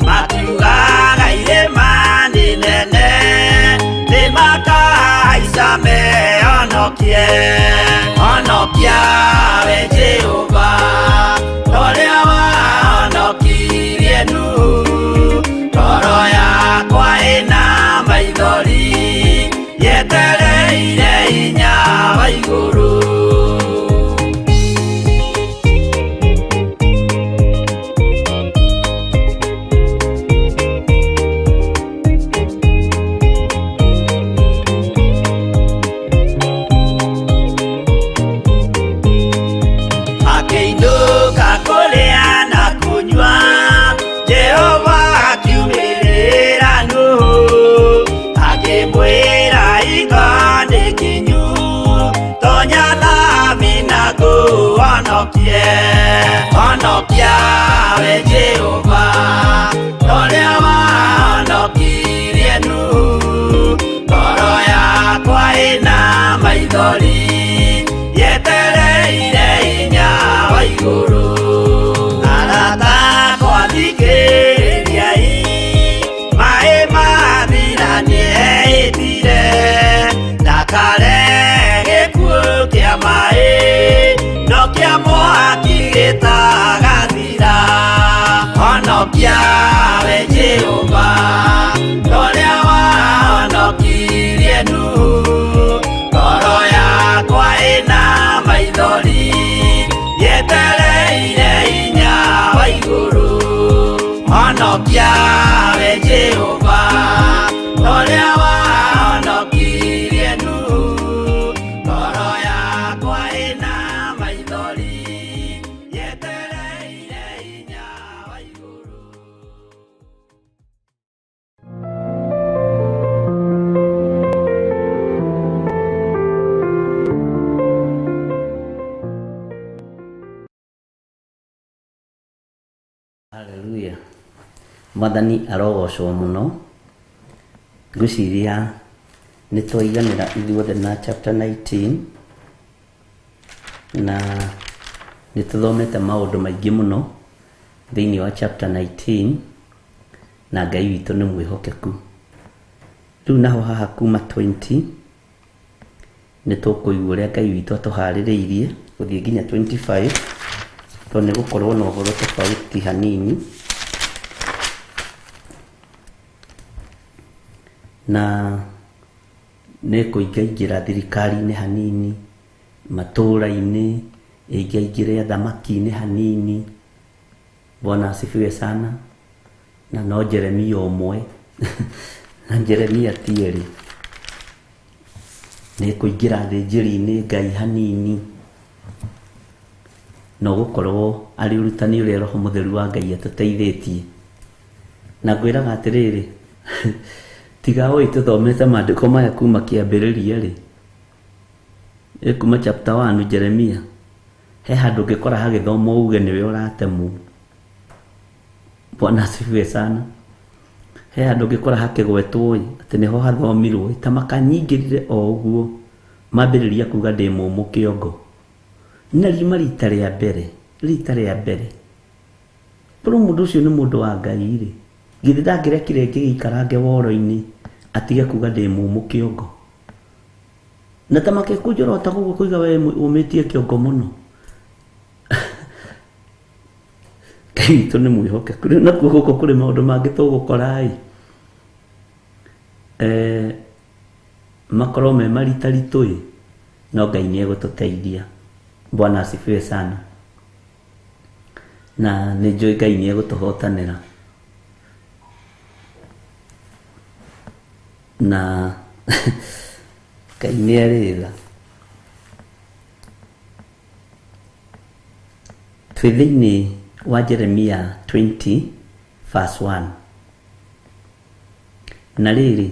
Matiugaga irema honokie honokia we Jehova toria wahonokirie Nuhu toro yakwa ina maithori yetereire hinya wa iguru honokia we Jehova toria wahonokirie Nuhu toro yakwa ina maithori yetereire hinya wa iguru arata kwathikĩrĩriai maĩ mathira nĩeĩtire ndakare gĩkuũ kĩa maĩ no kĩa mwaki gĩtagathira honokia we Jehova toria wahonokirie Nuhu toro yakwa ina maithori yetereire hinya wa iguru honokia we Jehova toria wahonokirie Nuhu toro yakwa ina maithori yetereire hinya wa iguru. Haleluya. Mwathani arogocwo muno. Ngwiciria nĩ twaiganĩra ithuothe na chapter 19 na nĩ tũthomete maũndũ maingĩ mũno thĩinĩ wa chapter 19 na Ngai witũ nĩ mwĩhokeku. Rĩu naho haha kuma 20 nĩ tũkũigua ũrĩa Ngai witũ atũharĩrĩirie gũthiĩ nginya 25 tondũ nĩ gũkorwo na ũhoro tofauti hanini na nĩ kũingaingĩra thirikari-inĩ hanini, matũũra-inĩ, ĩingaingĩre thamaki-inĩ hanini. Bwana asifiwe sana. Na no Jeremia ũmwe na Jeremia tieri nĩ kũingĩra thĩnjĩri-inĩ Ngai hanini. No gũkorwo arĩ ũrutani ũrĩa Roho Mũtheru wa Ngai atũteithĩtie. Na ngwĩraga atĩrĩrĩ tiga ũĩ tũthomete maandĩko maya kuma kĩambĩrĩria rĩ kuma chapter 1 Jeremia he handũ ngĩkora hagĩthomwo uge nĩwe ũratemwo. Bwana asifiwe sana. He handũ ngĩkora hakĩgwetwo atĩ nĩho hathomirwo ta makanyingĩrire o ũguo mambĩrĩria kuga ndĩ mũmũ kĩongo. Na rima rita rĩa mbere bũrũ mũndũ ũcio nĩ mũndũ wa Ngai rĩ githĩ ndangĩrekire ngĩikarange woro-inĩ atige kuga ndĩ mũmũ kĩongo. Na ta makĩkũnjorota gũguo kũiga we ũmĩtie kĩongo mũno. Ngai witũ nĩ mwĩhokeku. Nakuo gũkũ kũrĩ maũndũ mangĩ tũgũkora makorwo me maritaritũ no Ngai nĩ egũtũteithia. Bwana asifiwe sana. Na nĩ njũĩ Ngai nĩ egũtũhotanĩra. Na Ngai nĩ arĩ tha. Twĩ thĩinĩ wa Jeremia 20 verse 1. Na rĩrĩ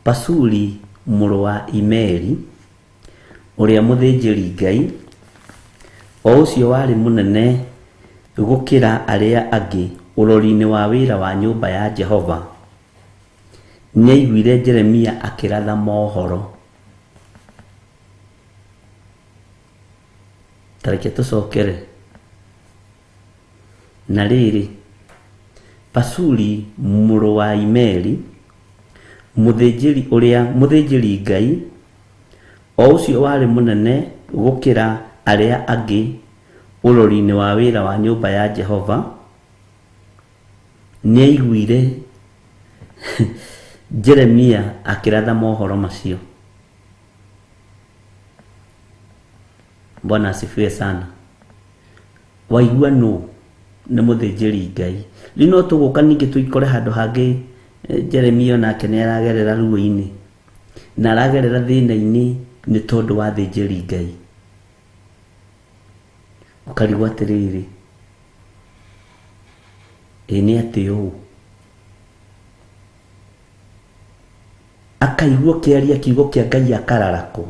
Pasuri mũrũ wa Imeri ũrĩa mũthĩnjĩri Ngai o ũcio warĩ mũnene gũkĩra arĩa angĩ ũrori-inĩ wa wĩra wa nyũmba ya Jehova nĩaiguire Jeremia akĩratha mohoro. Tareke tũcokere. Na rĩrĩ Pasuri mũrũ wa Imeri mũthĩnjĩri Ngai o ucio wari munene gukira aria angi urori-ini wa wira wa nyumba ya Jehova ni aiguire Jeremia akiratha mohoro macio. Bwana asifiwe sana. Waigua no nĩ mũthĩnjĩri Ngai. Rĩu no tũgũka ningĩ tũikore handũ hangĩ Jeremia nake nĩ aragerera ruo-inĩ na aragerera thĩna-inĩ nĩ tondũ wa thĩnjĩri Ngai. Ũkarigwo atĩrĩrĩ, nĩ atĩ ũũ? Akaigua kĩaria kiugo kĩa Ngai akararako,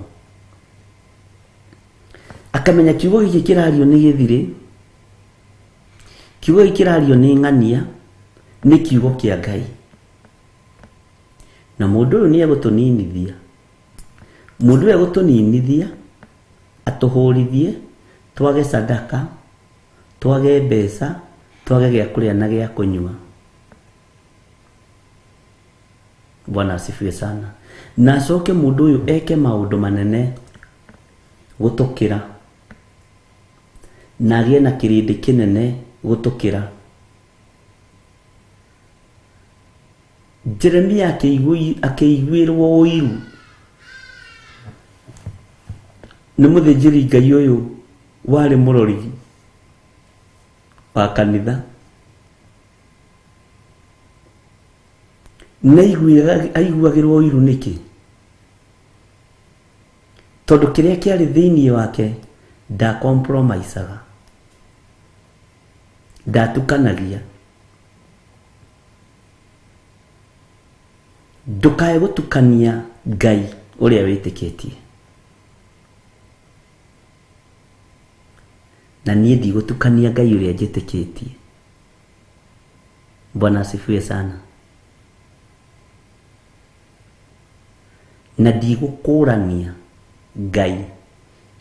akamenya kiugo gĩkĩ kĩrario nĩ gĩthire, kiugo gĩkĩ kĩrario nĩ ng'ania, nĩ kiugo kĩa Ngai. Na mũndũ ũyũ nĩ egũtũninithia, mũndũ ũyũ egũtũninithia atũhũrithie twage sadaka, twage mbeca, twage gĩa kũrĩa na gĩa kũnyua. Bwana asifiwe sana. Na acoke mũndũ ũyũ eke maũndũ manene gũtũkĩra, na agĩe na kĩrĩndĩ kĩnene gũtũkĩra. Jeremia akĩiguĩrwo ũiru nĩ mũthĩnjĩri Ngai ũyũ warĩ mũrori wa kanitha, na aiguagĩrwo ũiru nĩkĩ? Tondũ kĩrĩa kĩarĩ thĩinĩ wake ndakompromisaga, ndatukanagia. Ndũkae gũtukania Ngai ũrĩa wĩtĩkĩtie. Na niĩ ndigũtukania Ngai ũrĩa njĩtĩkĩtie. Bwana asifiwe sana. Na ndigũkũrania Ngai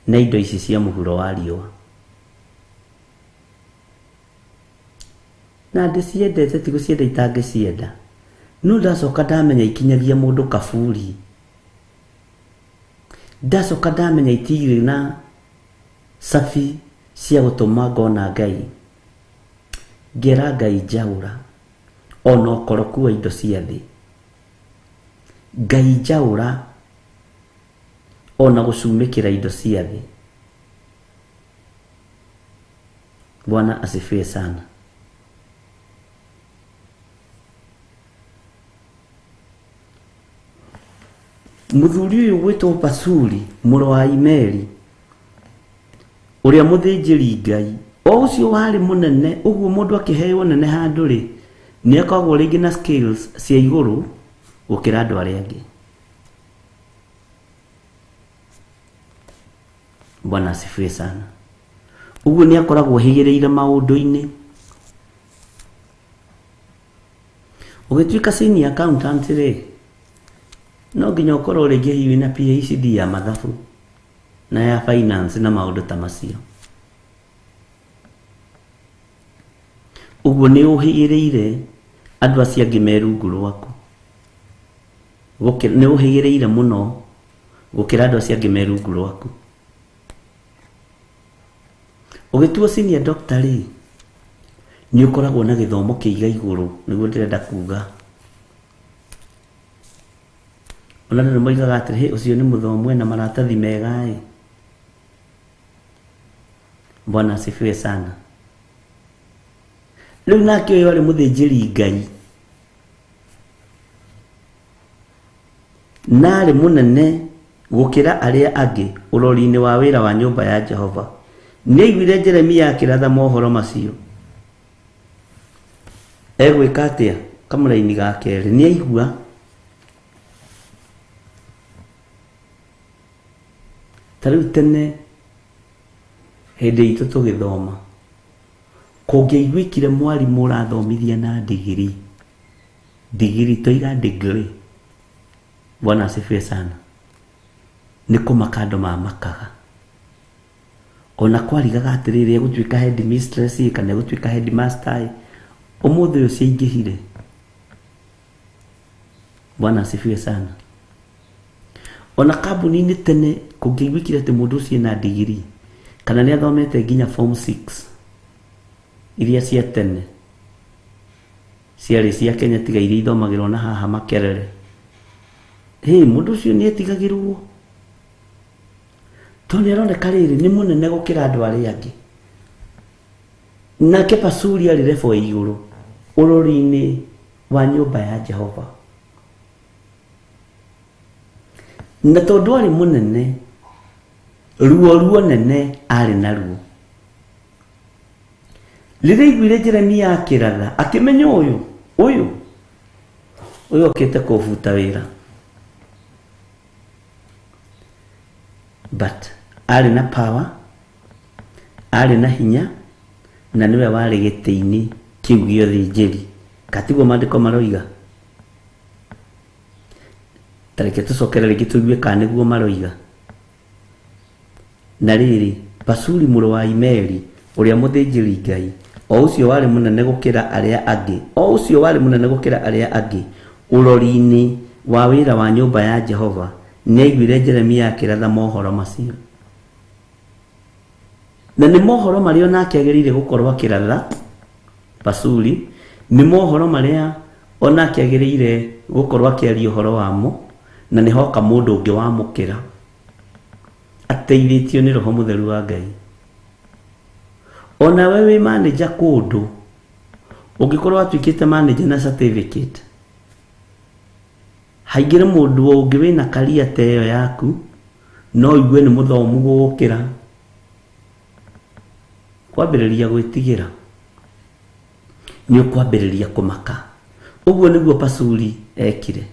na indo ici cia mũhuro wa riũa. Na ndĩciendete, ti gũcienda itangĩcienda. No ndacoka ndamenya ikinyagia mũndũ kaburi. Ndacoka ndamenya itirĩ na safi cia gũtũma ngona Ngai. Ngera Ngai njaũra ona ũkoroku wa indo cia thĩ. Ngai njaũra ona gũcumĩkĩra indo cia thĩ. Bwana asifiwe sana. Mũthuri ũyũ gwĩtwo Pasuri mũrũ wa Imeri, ũrĩa mũthĩnjĩri Ngai, o ũcio warĩ mũnene. Ũguo mũndũ akĩheo nene handũ rĩ, nĩ akoragwo rĩngĩ na skills cia igũrũ gũkĩra andũ arĩa angĩ. Bwana asifiwe sana. Ũguo nĩ akoragwo higĩrĩire maũndũ-inĩ. Ũgĩtuĩka senior accountant rĩ, no nginya ũkorwo rĩngĩ hihi na PhD ya mathabu na ya finance na maũndũ ta macio. Ũguo nĩ ũhigĩrĩire andũ acio angĩ me rungu rwaku. Nĩ ũhigĩrĩire mũno gũkĩra andũ acio angĩ me rungu rwaku. Ũgĩtuo senior doctor rĩ, nĩ ũkoragwo na gĩthomo kĩiga igũrũ, nĩguo ndĩrenda kuga. Ona nĩ moigaga atĩrĩ, ũcio nĩ mũthomu na maratathi mega ĩ. Bwana asifiwe sana. Rĩu nake ũyũ arĩ mũthĩnjĩri Ngai, na arĩ mũnene gũkĩra arĩa angĩ ũrori-inĩ wa wĩra wa nyũmba ya Jehova. Nĩ aiguire Jeremia akĩratha mohoro macio. Egwĩka atĩa? Kamũra-inĩ ga kerĩ nĩ aigua tarĩu tene hĩndĩ itũ tũgĩthoma, kũngĩaiguĩkire mwarimũ ũrathomithia na digiri toiga degree. Bwana asifiwe sana. Nĩ kũmaka andũ mamakaga. Ona kwarigaga atĩrĩrĩ egũtuĩka headmistress kana egũtuĩka headmaster, ũmũthĩ ũcio aingĩhire. Bwana asifiwe sana. ona kambuni-inĩ tene kũngĩiguĩkire atĩ mũndũ ũcio na degree kana nĩ athomete nginya form 6 iria cia tene ciarĩ cia Kenya tiga iria ithomagĩrwo na haha Makerere, mũndũ ũcio nĩ etigagĩrwo tondũ nĩ aroneka rĩrĩ nĩ mũnene gũkĩra andũ arĩa angĩ. Nake Basuri arĩ level ya igũrũ ũrori-inĩ wa nyũmba ya Jehova, na tondũ arĩ mũnene ruo nene arĩ naruo. Rĩrĩa aiguire Jeremia akĩratha akĩmenya ũyũ okĩte kũbuta wĩra, but arĩ na power, arĩ na hinya, na niwe warĩ gĩtĩ-inĩ kĩu gĩa ũthĩnjĩri. Katiguo maandĩko maroiga? Tareke tũcokere rĩngĩ tũigue kana nĩguo maroiga. Na rĩrĩ Basuri mũrũ wa Imeri ũrĩa mũthĩnjĩri Ngai, o ũcio warĩ mũnene gũkĩra arĩa angĩ, ũrori-inĩ wa wĩra wa nyũmba ya Jehova, nĩ aiguire Jeremia akĩratha mohoro macio. Na nĩ mohoro marĩa onake agĩrĩire gũkorwo akĩratha. Basuri nĩ mohoro marĩa onake agĩrĩire gũkorwo akĩaria ũhoro wamo, na nĩ hoka mũndũ ũngĩ wamũkĩra ateithĩtio nĩ Roho Mũtheru wa Ngai. Ona we wĩ manager kũndũ, ũngĩkorwo atuĩkĩte manager na certificate, haingĩre mũndũ ũngĩ wĩna career ta ĩyo yaku, no igue nĩ mũthomu gũgũkĩra, kwambĩrĩria gwĩtigĩra, nĩ ũkwambĩrĩria kũmaka. Ũguo nĩguo Basuri ekire,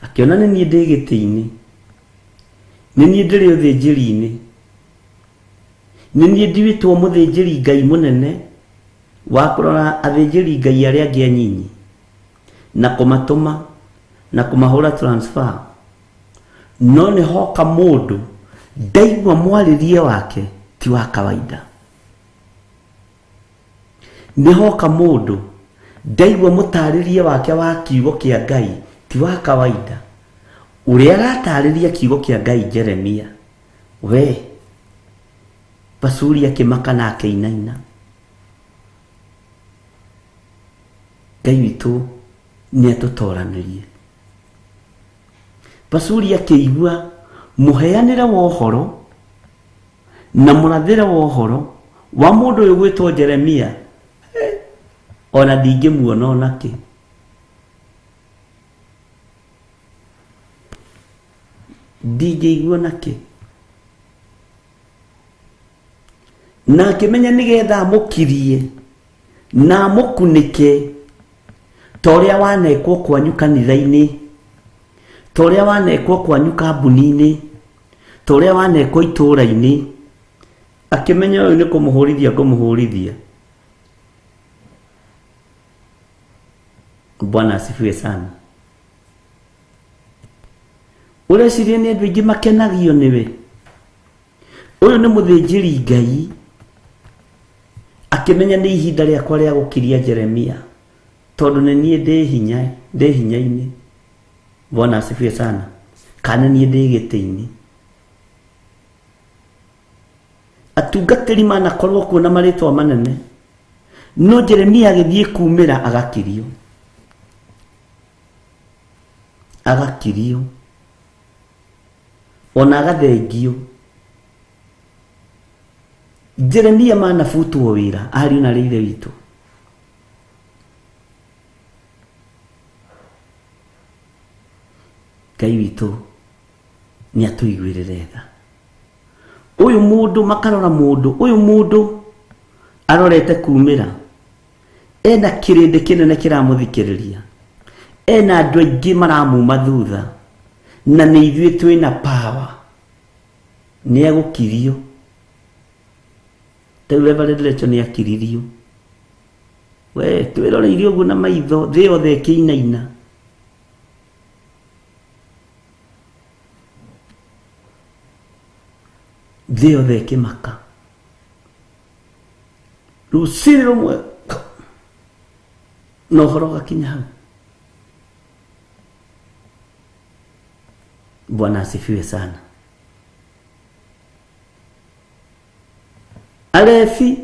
akĩona nĩ niĩ ndĩ gĩtĩ-inĩ, nĩ niĩ ndĩrĩ ũthĩnjĩri-inĩ, nĩ niĩ nduĩtwo mũthĩnjĩri Ngai mũnene wa kũrora athĩnjĩri Ngai arĩa angĩ anyinyi na kũmatũma na kũmahũra transfer. No nĩ hoka mũndũ ndaigua mwarĩrie wake ti wa kawaida, nĩ hoka mũndũ ndaigua mũtarĩrie wake wa kiugo kĩa Ngai ti wa kawaida. Ũrĩa aratarĩria kiugo kĩa Ngai Jeremia, we Basuri akĩmaka na akĩinaina. Ngai witũ nĩ atũtoranĩrie. Basuri akĩigua mũheanĩre wa ũhoro na mũrathĩre wa ũhoro wa mũndũ ũyũ gwĩtwo Jeremia, ona ndingĩmuona onakĩ. Ndingĩigua nakĩ. Na akĩmenya nĩgetha amũkirie na amũkunĩke ta ũrĩa wanekwo kwanyu kanitha-inĩ, ta ũrĩa wanekwo kwanyu kambuni-inĩ, ta ũrĩa wanekwo itũũra-inĩ. Akĩmenya ũyũ nĩ kũmũhũrithia. Bwana asifiwe sana. Ũreciria nĩ andũ aingĩ makenagio nĩwe? Ũyũ nĩ mũthĩnjĩri Ngai, akĩmenya nĩ ihinda rĩakwa rĩa gũkiria Jeremia, tondũ nĩ niĩ ndĩ hinya-inĩ. Bwana asifiwe sana. Kana niĩ ndĩ gĩtĩ-inĩ. Atungatĩri manakorwo kuo na marĩtwa manene, no Jeremia agĩthiĩ kumĩra agakirio, ona agathengio. Jeremia manabutwo wĩra, ariũ na rĩithe witũ. Ngai witũ nĩ atũiguĩrĩre tha. Ũyũ mũndũ makarora mũndũ, ũyũ mũndũ arorete kumĩra, ena kĩrĩndĩ kĩnene kĩramũthikĩrĩria, ena andũ aingĩ maramuma thutha, na nĩ ithuĩ twĩna power. Nĩ agũkirio. Teu Reverend Lecho nĩ akiririo. We twĩroreire ũguo na maitho, thĩ yothe ĩkĩinaina. Thĩ yothe ĩkĩmaka. Rũciinĩ rũmwe na ũhoro gakinya hau. Bwana asifiwe sana. Alefi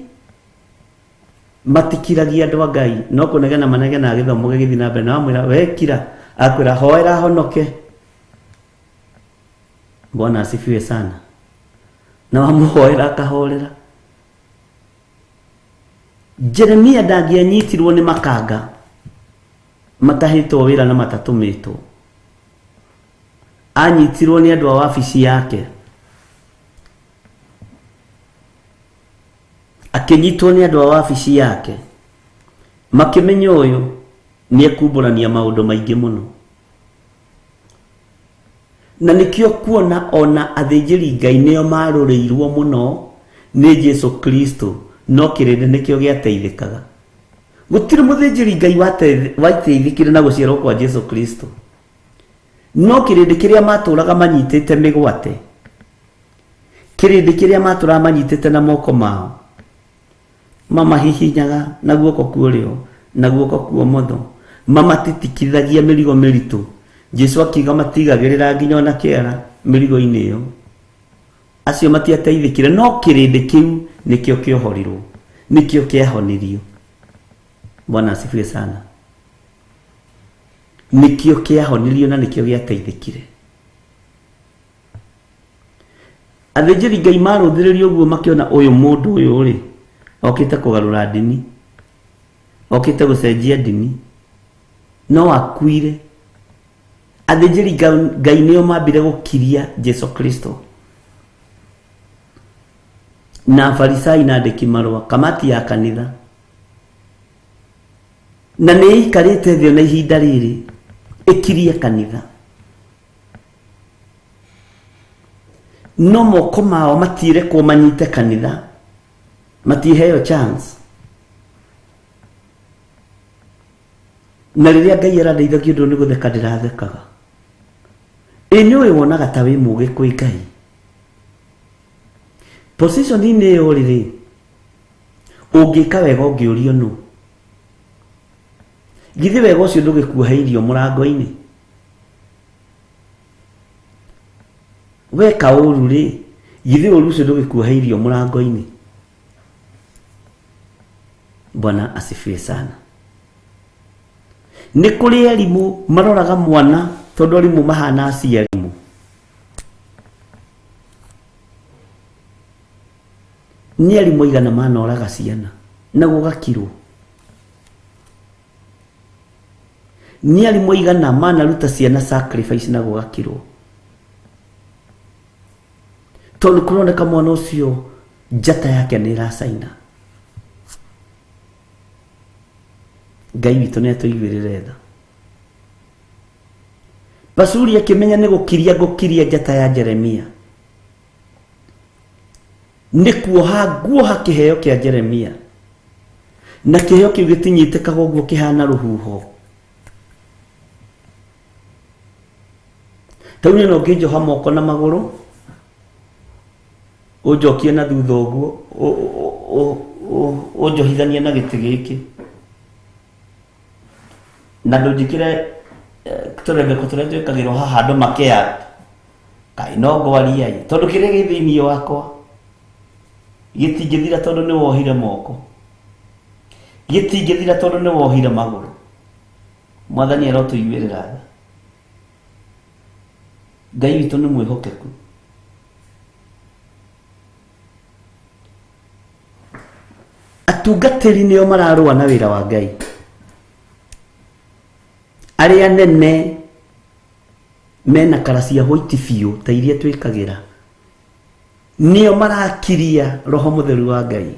matikiragia andu a Ngai no kunegena manegena githomo githi na mbere na amwira wekira akwira hoera honoke. Bwana asifiwe sana. Na wamuhoera akahorera. Jeremia ndangianyitirwo ni makanga matahitwo wira na matatumitwo. Anyitirwo ni andu a wabici yake, akinyitwo ni andu a wabici yake makimenya uyu ni ekumburania maundu maingi muno. Na nikio kuona ona athinjiri Ngai nio marureirwo muno ni Jesu Kristo, no kirinde nikio giateithikaga. Gutire muthinjiri Ngai wateithikire na guciarwo kwa Jesu Kristo, no kirinde kiria maturaga manyitite migwate, kirinde kiria maturaga manyitite na moko mao, mama hihinyaga na guoko kuorio na guoko kuomotho, mama titikithagia mirigo miritu. Jesu akiga matigagirira nginya na kiara mirigo ini iyo, acio matiateithikire, no kirinde kiu nikio kiohorirwo, nikio kiahonirio. Bwana asifiwe sana. Nikio kiahonirio na nikio giateithikire. Athinjiri Ngai maruthiririo guo makiona uyu mundu uyu ri okite kugarura dini, okite gucenjia dini, no akuire. Athinjiri Ngai nio mambire gukiria Jesu Kristo. Na Farisai na andiki marua kamati ya kanitha, na ni ikarite thio na ihinda riri ikirie kanitha, no moko mao matire ko manyite kanitha, matiheo chance. Na riria Ngai arandeithagia undu ni gutheka ndirathekaga. Niwe wonaga ta wi muge kwi Ngai. Position ni yo riri ungika wega ungiurio nu githi wega ucio ndugikuheirio murango-ini, weka uru ri githi uru ucio ndugikuheirio murango-ini. Bwana asifiwe sana. Ni kuri elimu maroraga mwana tondu elimu mahana aciari. Ni elimu igana manoraga ciana na gugakirwo. Ni elimu igana manaruta ciana sacrifice na gugakirwo. Tondu kuroneka mwana ucio njata yake ni racaina. Ngai witu ni atuigwirire tha. Pasuri akimenya ni gukiria njata ya Jeremia, ni kuoha kiheo kia Jeremia, na kiheo kiu gitinyitikaga uguo kihana ruhuho. Tauni no ngijoha moko na maguru ujokie na thutha uguo ujohithania na giti giki na ndujikire turebe kuturete kagiro haha ndo makia kai no gwaria tondu kire githini wakwa gitingithira tondu ni wohire moko, gitingithira tondu ni wohire maguru. Mwathani arotuigwirira tha. Ngai witu ni mwihokeku. Atungatiri nio mararua na wira wa Ngai. Aria nene mena karacia white biu ta iria twikagira nio marakiria roho mutheru wa Ngai,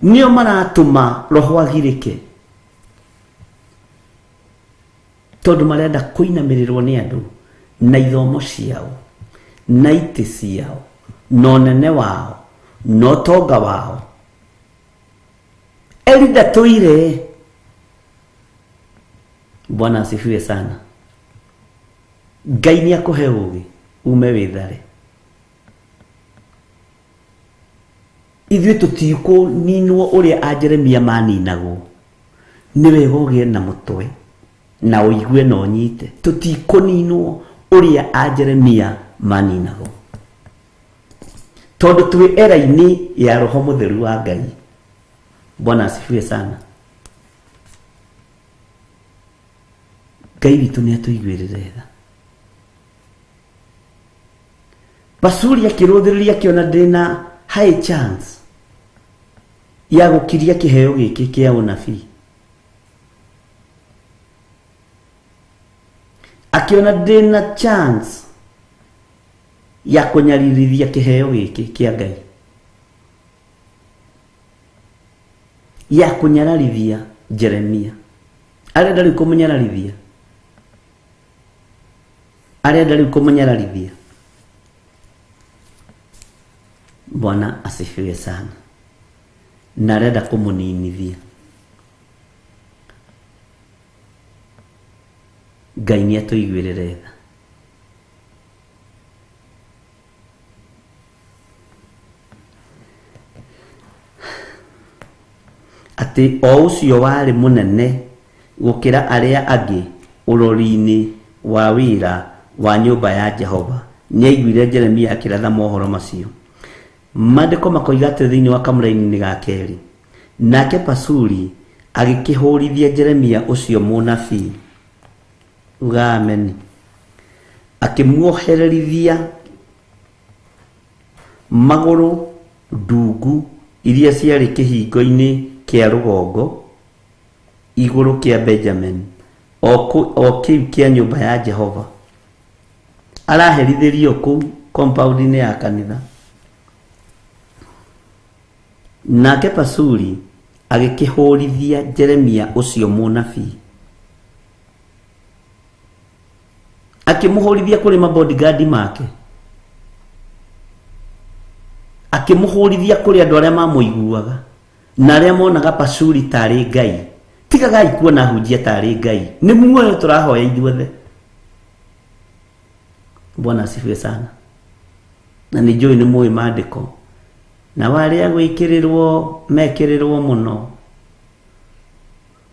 nio maratuma roho agirike tondu marenda kuinamirirwo ni andu na ithomo ciao na iti ciao no nene wao no tonga wao. Elida toire. Bwana asifiwe sana. Ngai ni akuhe ugi ume withare. Ithuĩ tutiko ninwo uria a Jeremia maninagwo, ni wega ugie na mutwe na uigue na unyite. Tutiko ninwo uria a Jeremia maninago tondu twi era-ini ya roho mutheru wa Ngai. Bwana asifiwe sana. Ngai witu ni atuiguirire tha. Pasuri akiruthiriria kiona ndina high chance ya gukiria kiheo giki kia unabii. Akiona ndina chance ya kunyaririthia kiheo giki kia Ngai, ya kunyararithia Jeremia. Arenda riu kumunyararithia, arenda riu kumunyararithia. Bwana asifiwe sana. Na arenda kumuninithia. Ngai ni atuiguirire tha. Ati o ucio wari munene gukira aria angi urori-ini wa wira wa nyumba ya Jehova nĩaiguire Jeremia akiratha mohoro macio. Mandĩko makoiga atĩ thĩinĩ wa kamũra-inĩ ga kerĩ, nake Pasuri agĩkĩhũrithia Jeremia ũcio mũnabii, uga amen, akĩmuohererithia magũrũ ndungu iria ciarĩ kĩhingo-inĩ kĩa rũgongo igũrũ kĩa Benjamin o kĩu kĩa nyũmba ya Jehova. Araherithirio kũu compound-inĩ ya kanitha. Nake Pasuri agĩkĩhũrithia Jeremia ũcio mũnabii, akĩmũhũrithia kũrĩ mabodyguard make, akĩmũhũrithia kũrĩ andũ arĩa mamũiguaga na arĩa monaga Pasuri tarĩ Ngai. Tigagai kuona hunjia tarĩ Ngai, nĩ muoyo tũrahoya ithuothe. Bwana asifiwe sana. Na nĩ njũĩ nĩ mũĩ maandĩko, na warĩa gwĩkĩrĩrwo mekĩrĩrwo mũno.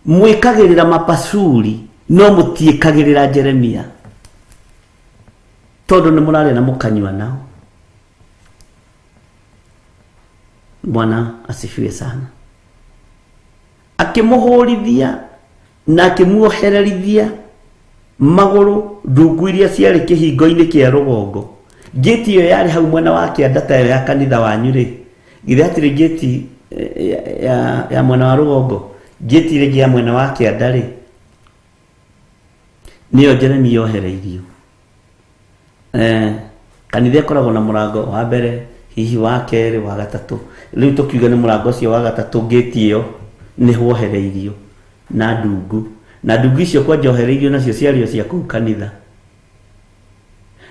Mwĩkagĩrĩra mapasuri no mũtiĩkagĩrĩra Jeremia, tondũ nĩ mũrarĩa na mũkanyua nao. Bwana asifiwe sana. Akĩmũhũrithia na akĩmuohererithia magũrũ ndungu iria ciarĩ kĩhingo-inĩ kĩa rũgongo. Gate ĩyo yarĩ hau mwena wa kĩanda ta ya kanitha wanyu rĩ, githĩ hatirĩ gate ya mwena wa rũgongo, gate ĩrĩa ya mwena wa kĩanda rĩ, nĩyo Jeremia yohereirio. Kanitha ĩkoragwo na mũrango wa mbere, hihi wa kerĩ, wa gatatũ. Rĩu tũkiuga nĩ mũrango ũcio wa gatatũ, gate ĩyo nĩ wohereirio na ndungu, na ndungu icio kwa njohereirio nacio ciario cia kũu kanitha.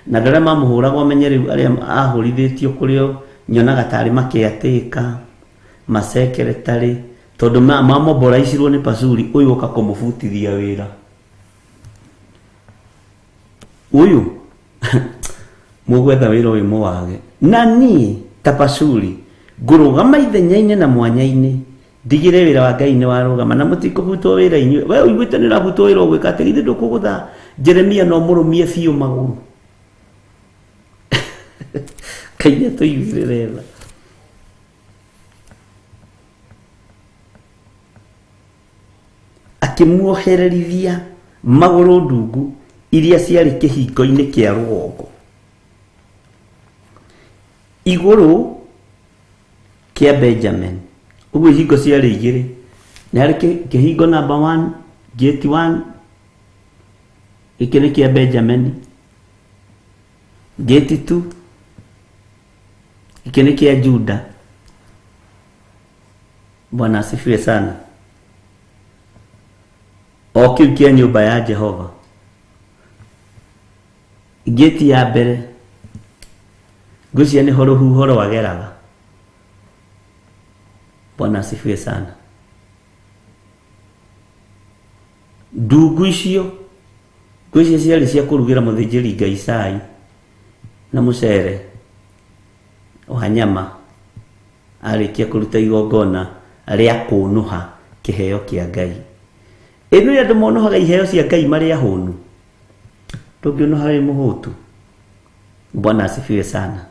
Na ndara mamũhũragwo menye rĩu arĩa ahũrithĩtio kũrĩo nyonaga tarĩ makĩatĩka, masekretary, tondũ mamoboraicirwo nĩ Pasuri, ũyũ ũka kũmũbutithia wĩra. Ũyũ mũgwetha wĩra ũyũ mũwage. Na niĩ ta Pasuri ngũrũgama ithenya-inĩ na mwanya-inĩ ndigire wĩra wa Ngai nĩ warũgama, na mũtikũbutwo wĩra inyuĩ. We ũiguĩte nĩ ũrabutwo wĩra ũgwĩka atĩ githĩ ndũkũgũtha Jeremia no mũrũmie biũ magũrũ. Ngai atuiguĩrĩre tha. Akĩmuohererithia magũrũ ndungu iria ciarĩ kĩhingo-inĩ kĩa rũgongo igũrũ kĩa Benjamin. Ũguo ihingo ciarĩ igĩrĩ, nĩ harĩ kĩhingo number 1, gate 1, gĩkĩ nĩ kĩa Benjamin. Gate 2, gĩkĩ nĩ kĩa Juda. Bwana asifiwe sana. O kĩu kĩa nyũmba ya Jehova. Gate ya mbere ngwĩciria nĩho rũhuho rwageraga. Bwana asifiwe sana. Ndungu icio ngwĩciria ciarĩ cia kũrugĩra mũthĩnjĩri Ngai cai na mũcere wa nyama arĩkia kũruta igongona rĩa kũnũha kĩheo kĩa Ngai. Ĩno andũ monohaga iheo cia Ngai marĩ ahũnu. Ndũngĩona harĩ mũhũtu. Bwana asifiwe sana.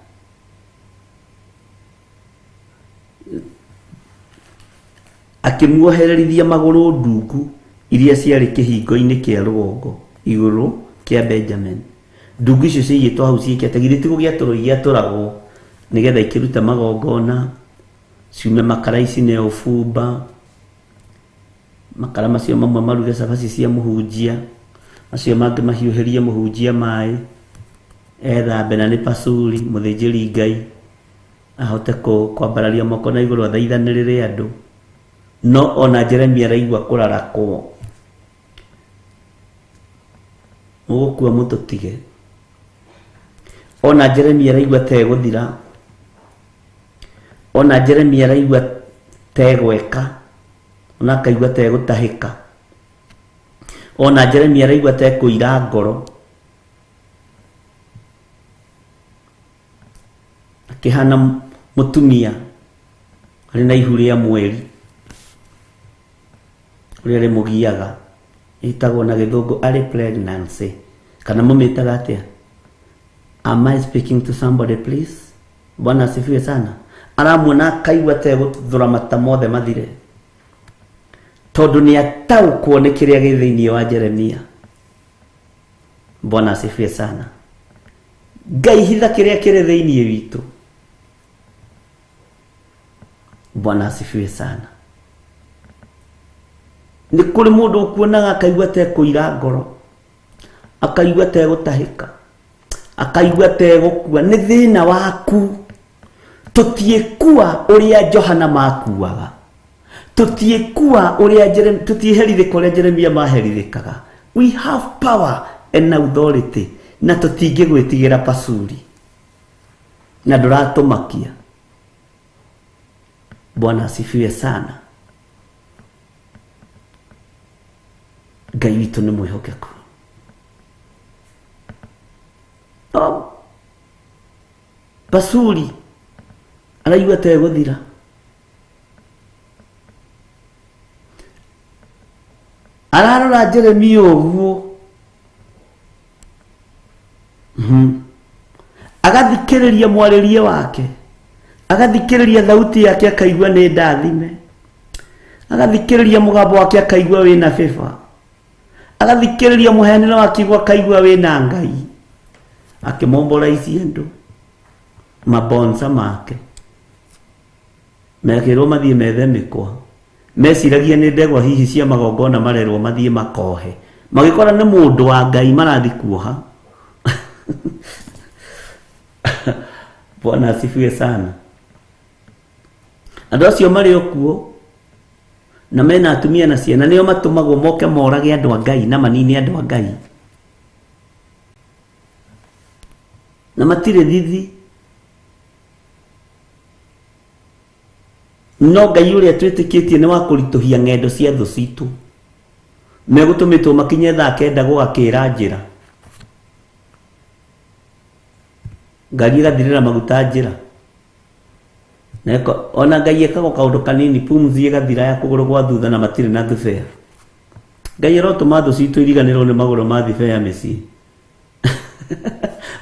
Akĩmuohererithia magũrũ ndungu iria ciarĩ kĩhingo-inĩ kĩa rũgongo igũrũ kĩa Benjamin. Ndungu icio ciigĩtwo hau ciĩkĩte githĩ ti gũgĩatũrwo igĩatũragwo nĩgetha ikĩruta magongona ciume makara ici nĩ ũbumba. Makara macio mamwe maruge cabaci cia mũhunjia, macio mangĩ mahiũhĩrie mũhunjia maĩ, ethambe na nĩ pasuri mũthĩnjĩri Ngai ahote kwambararia moko na igũrũ athaithanĩrĩre andũ. No ona Jeremia araigua kũrarakwo. Mũgũkua mũtũtige. Ona Jeremia araigua tegũthira. Ona Jeremia araigua tegweka. Ona akaigua tegũtahĩka. Ona Jeremia araigua tekũira ngoro. Akĩhana mũtumia arĩ na ihu rĩa mweri ũrĩa rĩmũgiaga. Ĩtagwo na gĩthũngũ arĩ pregnancy. Kana mũmĩtaga atĩa? Am I speaking to somebody please? Bwana asifiwe sana. Aramuona akaigua tegũthũra mata mothe mathire. Tondũ nĩ ataũkwo nĩ kĩrĩa gĩ thĩinĩ wa Jeremia. Bwana asifiwe sana. Ngai hitha kĩrĩa kĩrĩ thĩinĩ witũ. Bwana asifiwe sana. Nĩ kũrĩ mũndũ ũkuonaga akaigua tekũira ngoro, akaigua tegũtahĩka, akaigua tegũkua. Nĩ thĩna waku. Tũtiĩkua ũrĩa Johana makuaga. Tũtiĩkua ũrĩa tũtiĩherithĩka ũrĩa Jeremia maherithĩkaga. We have power and authority. Na tũtingĩgwĩtigĩra pasuri. Na ndũratũmakia. Bwana asifiwe sana. Ngai witũ nĩ mwĩhokeku. Pasuri araigua tegũthira. Ararora Jeremia ũguo. Agathikĩrĩria mwarĩrie wake. Agathikĩrĩria thauti yake akaigua nĩ ndathime. Agathikĩrĩria mũgambo wake akaigua wĩna bĩba. Agathikĩrĩria mũhenero wake akaigua wĩna Ngai. Akĩmomboraicia andũ mabonsa make. Mekĩrwo mathiĩ methe mĩkwa. Meciragia nĩ ndegwa hihi cia magongona marerwo mathiĩ makohe. Magĩkora nĩ mũndũ wa Ngai marathi kuoha. Bwana asifiwe sana. Andũ acio marĩ okuo na mena atumia na ciana nĩo matũmagwo moke morage andũ a Ngai na manini andũ a Ngai. Na matirĩ thithi. No Ngai ũrĩa twĩtĩkĩtie nĩ wa kũritũhia ng'endo cia thũ citũ. Megũtũmĩtwo makinye thaa 9 gũgakĩra njĩra. Ngari ĩgathirĩra maguta njĩra. Neko ona Ngai ekago kaũndũ kanini pumzi ĩgathira ya kũgũrũ gwa thutha na matirĩ na thubea. Ngai arotũma thũ citũ iriganĩrwo nĩ magũrũ ma thubea mĩciĩ.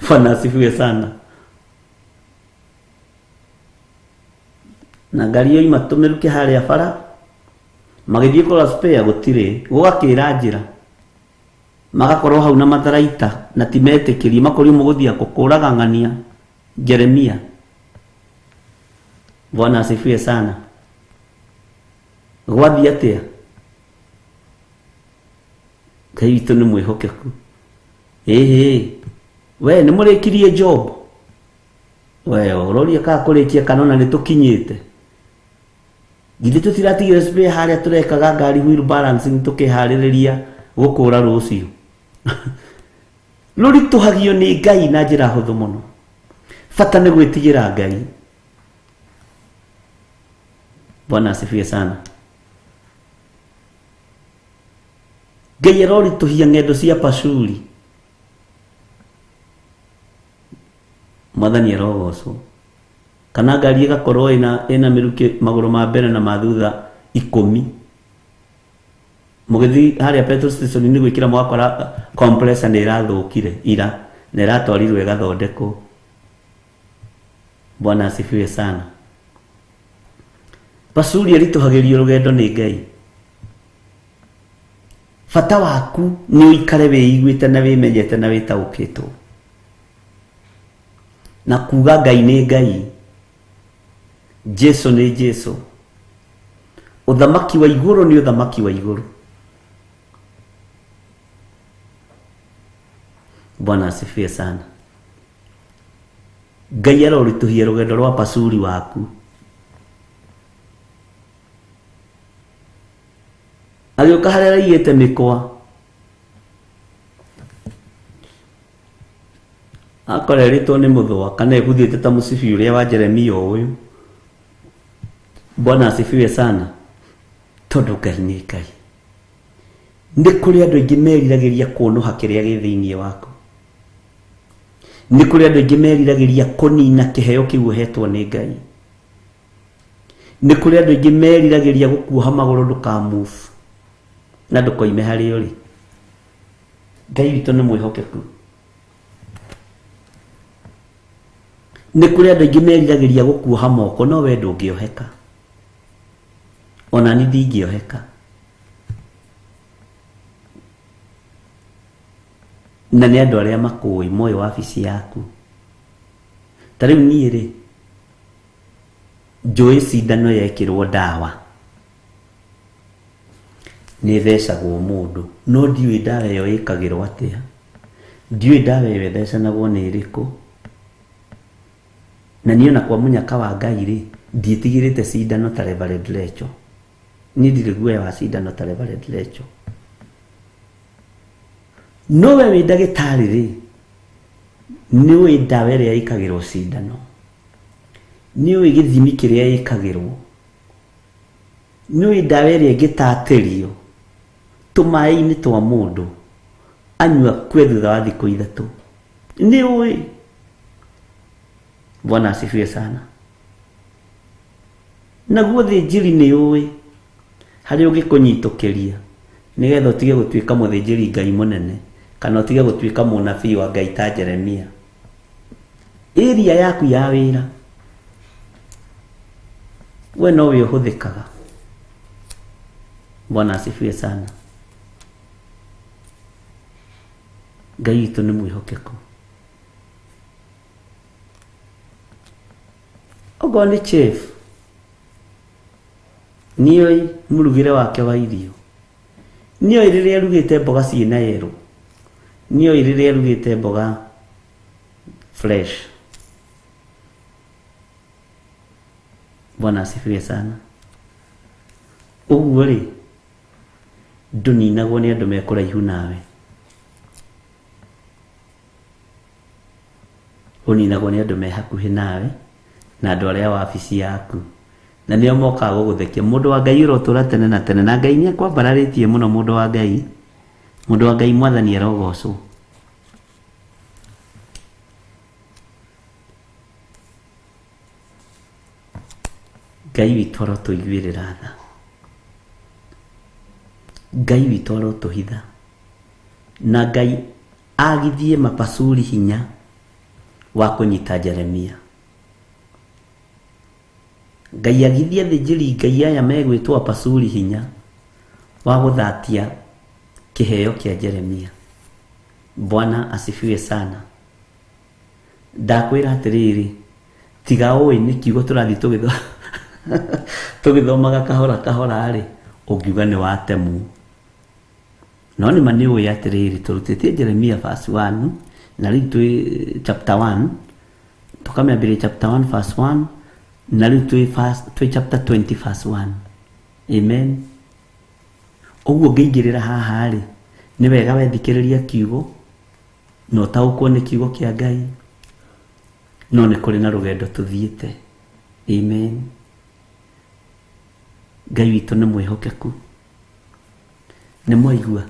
Bwana asifiwe sana. Na ngari yo imatũmĩruke harĩa bara. Magĩthiĩ kũra spare gũtirĩ. Gũgakĩra njĩra. Magakorwo hau na matharaita na timetĩkĩrie makorio mũgũthia kũkũraga ng'ania Jeremia. Bwana asifiwe sana. Gwathi atĩa? Ngai witũ nĩ mwĩhokeku. We nĩ mũrĩkirie Job. We ũroria kana kũrĩkia kanona nĩ tũkinyĩte. Githĩ tũtiratigire spare harĩa tũrekaga ngari wheel balancing tũkĩharĩrĩria gũkũra rũciũ. Rũritũhagio nĩ Ngai na njĩra hũthũ mũno. Bata nĩ gwĩtigĩra Ngai. Bwana asifiwe sana. Ngai aroritũhia ng'endo cia pasuri. Mwathani arogocwo. Kana ngari ĩgakorwo ĩna mĩrukĩ magũrũ ma mbere na ma thutha 10. mugithi haria petrol station ni gwikira mwakora compressor ni irathukire ira na iratwarirwo igathondekwo. Bwana asifiwe sana. Pasuri arituhagirio rugendo ni Ngai. Fata waku ni uikare wiiguite na wimenyete na witaukitwo na kuga Ngai ni Ngai, Jesu ni Jesu, uthamaki wa iguru ni uthamaki wa iguru. Bwana asifiwe sana. Ngai arorituhia rugendo rwa pasuri waku. Agioka haria raiyete mikwa akoreritwo ni muthwa kana eguthiite ta musibi uria wa Jeremia uyu. Bwana asifiwe sana. Tondu Ngai ni Ngai. Ni kuri andu aingi meriragiria kuonoha kiria gi thiini wako. Ni kuri andu aingi meriragiria kunina kiheo kiu hetwo ni Ngai. Ni kuri andu aingi meriragiria gukuoha maguru ndukamove na ndukoime hari uri. Ngai witu ni mwihokeku. Ni kuri andu aingi meriragiria gukuoha moko no we ndungioheka. Ona ni ndingioheka. Na ni andu aria makui moyo wa afisi yaku. Tariu ni ri njui cindano yekirwo ndawa ni thecagwo mundu no ndiui ndawa iyo ikagirwo atia. Ndiui ndawa iyo thecanagwo ni iriku. Na niona kwa munyaka wa Ngai ri nditigirite cindano ta Reverend Lecho. Ni ndiriguoya wa cindano ta Reverend Lecho. No we wi ndagitari ri ni wi ndawa iria ikagirwo cindano. Ni wi githimi kiria ikagirwo. Ni wi ndawa iria gitatirio tumai-ini twa mundu anyua kwe thutha wa thiku ithatu. Ni wi. Bwana asifiwe sana. Naguo thinjiri ni ui hari ugikunyitukiria nigetha utige gutuika muthinjiri Ngai munene kana utige gutuika munabii wa Ngai ta Jeremia. Area yaku ya wira we no we uhuthikaga. Bwana asifiwe sana. Ngai witu ni mwihokeku. Ogo ni chef nioi murugire wake wa irio. Nioi riria rugite mboga ciina yero. Nioi riria rugite mboga fresh. Bwana asifiwe sana. Uguo ri nduninagwo ni andu mekuraihu nawe. Uninagwo ni andu me hakuhi nawe na andu aria wa afisi yaku. Na nio moka guguthekia mundu wa Ngai urotura tene na tene. Na Ngai ni akwambararitie muno mundu wa Ngai. Mundu wa Ngai mwathani arogocwo. Ngai witu arotuiguirira tha. Ngai witu arotuhitha. Na Ngai agithie mapasuri hinya wa kunyita Jeremia. Ngai agithie thinjiri Ngai aya megwitwo pasuri hinya wa guthatia kiheo kia Jeremia. Bwana asifiwe sana. Ndakwira atiriri tiga oi ni kiugo turathi tugithomaga kahora kahora ari ungiuga ni watemu. No ni mani oi atiriri turutite Jeremia verse 1 na ritu chapter 1 tukamwambia chapter 1 verse 1 na ritu chapter 20 verse 1. Amen. Oguo ngeingirira haha ri ni wega wethikiriria kiugo no taukwo ni kiugo kia Ngai no ni kuri na rugendo tuthiite. Amen. Ngai witu ni mwihokeku. Ni mwaigua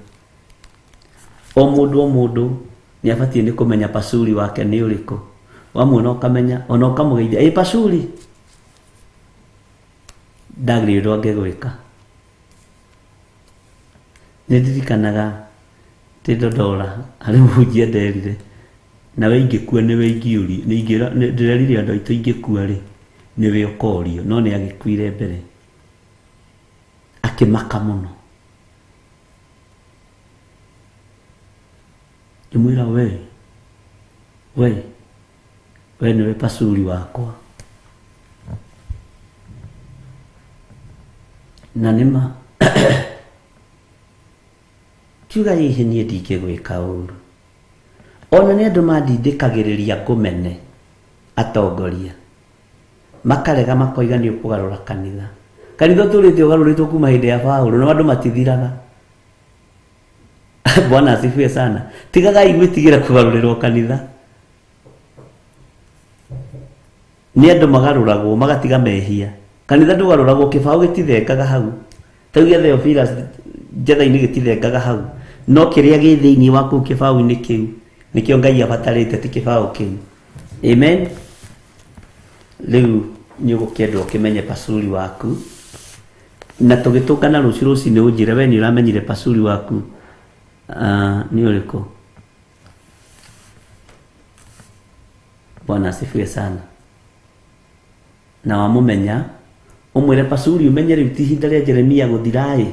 o mundu ni abatie ni kumenya pasuri wake ni uriku. Wamwe no kamenya ona ukamugeithia pasuri ndagiriirwo ngegwika ndirikanaga Dodora ari mũhunjia nderire nawe ingĩkua nĩwe ingĩũrio ndĩrerire andũ aitũ ingĩkua rĩ nĩwe ũkorio no nĩ agĩkuire mbere akĩmaka mũno ngĩmwĩra we nĩwe pasuri wakwa na nĩma kiuga hihi niĩ ndingĩgwĩka ũru ona nĩ andũ mandindĩkagĩrĩria ngũmene atongoria makarega makoiga nĩ ũkũgarũra kanitha tũrĩte ũgarũrĩtwo kuma hĩndĩ ya Paulo na andũ matithiraga Bwana asifiwe sana tigagai gwĩtigĩra kũgarũrĩrwo kanitha nĩ andũ magarũragwo magatiga mehia kanitha ndũgarũragwo kĩbaũ gĩtithengaga hau tauge Theophilus njatha-inĩ gĩtithengaga hau no kĩrĩa gĩ thĩinĩ wa kũu kĩbaũ-inĩ kĩu nĩkĩo Ngai abatarĩte ti kĩbaũ kĩu amen rĩu nĩ ũgũkĩenda ũkĩmenye pasuri waku na tũgĩtũngana rũciũ nĩ ũnjĩre we nĩ ũramenyire pasuri waku nĩ ũrĩkũ Bwana asifiwe sana na wamũmenya ũmwĩre pasuri ũmenye rĩu ti ihinda rĩa Jeremia gũthiraĩ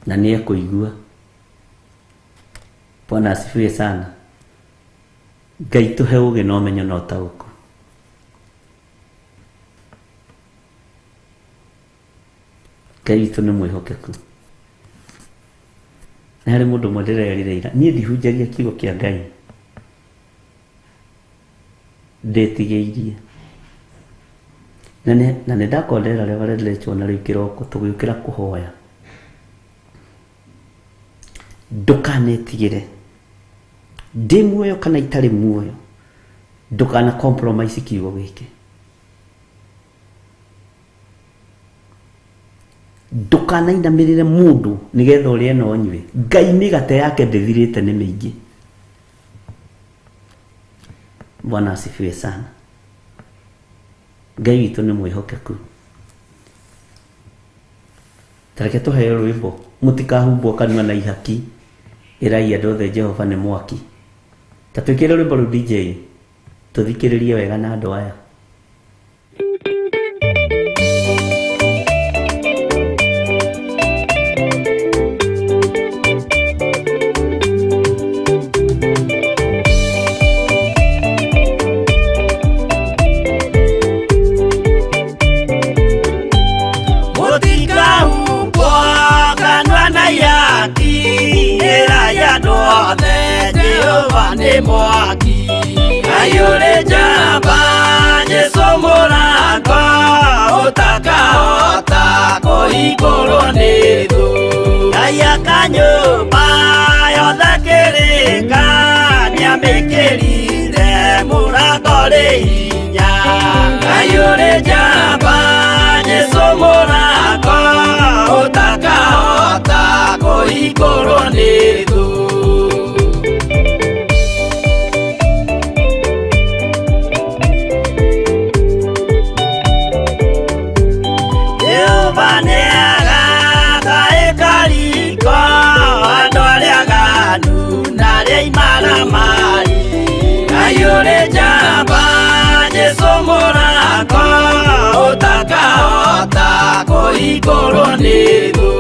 na nĩ ekũigua Bwana asifiwe sana Ngai tũhe ũgĩ na ũmenyo na ũtaũku Ngai witũ nĩ mwĩhokeku na harĩ mũndũ ũmwe ndĩrerire ira niĩ ndihunjagia kiugo kĩa Ngai ndetigĩirie na nĩ ndakondera Reverend Rachel na rĩu kĩroko tũgĩũkĩra kũhoya ndũkanetigĩre ndĩ muoyo kana itarĩ muoyo ndũkana compromise kiugo gĩkĩ ndũkanainamĩrĩre mũndũ nĩgetha ũrĩe na ũnyue Ngai mĩgate yake ndĩthirĩte nĩ mĩingĩ Bwana asifiwe sana Ngai witũ nĩ mwĩhokeku tareke tũheo rwĩmbo mũtikahumbwo kanua na ihaki ĩrai andũ othe Jehova nĩ mwaki ta twĩkĩre rwĩmbo rũu DJ tũthikĩrĩrie wega na andũ aya mwaki ayure jamba Yesu mũrango ũtakahota kũhingũrwo nĩ thũ Ngai akanyũmba yothe kĩrĩka nĩamĩkĩrire mũrango rĩ hinya ayure jamba Yesu mũrango ũtakahota kũhingũrwo nĩ thũ ayure jamba Yesu mũrango ũtakahota kũhingũrwo nĩ thũ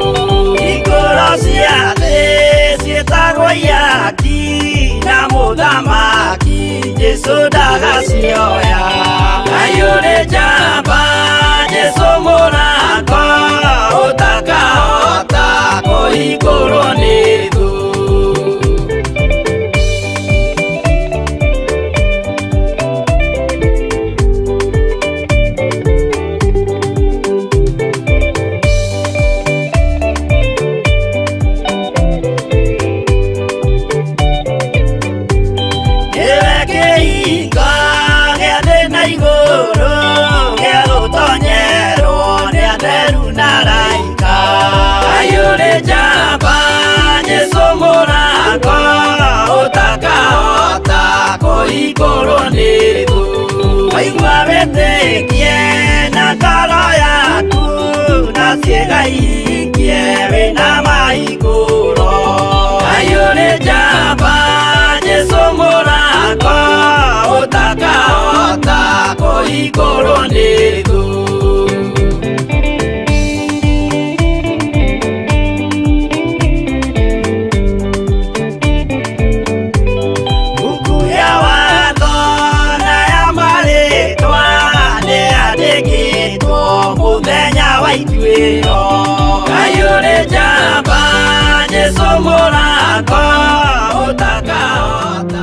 hingũro cia thĩ ciĩtagwo ihaki na mũthamaki Yesu ndagacioya ayure jamba Yesu mũrango ũtakahota kũhingũrwo nĩ thũ igũrũ gĩa kũhingũrwo nĩ thũ. Mbuku ya watho na ya marĩtwa nĩyandĩkĩtwo mũthenya wa ituĩro. Ngai ũrĩ njamba, Jesũ mũrango ũtakahota.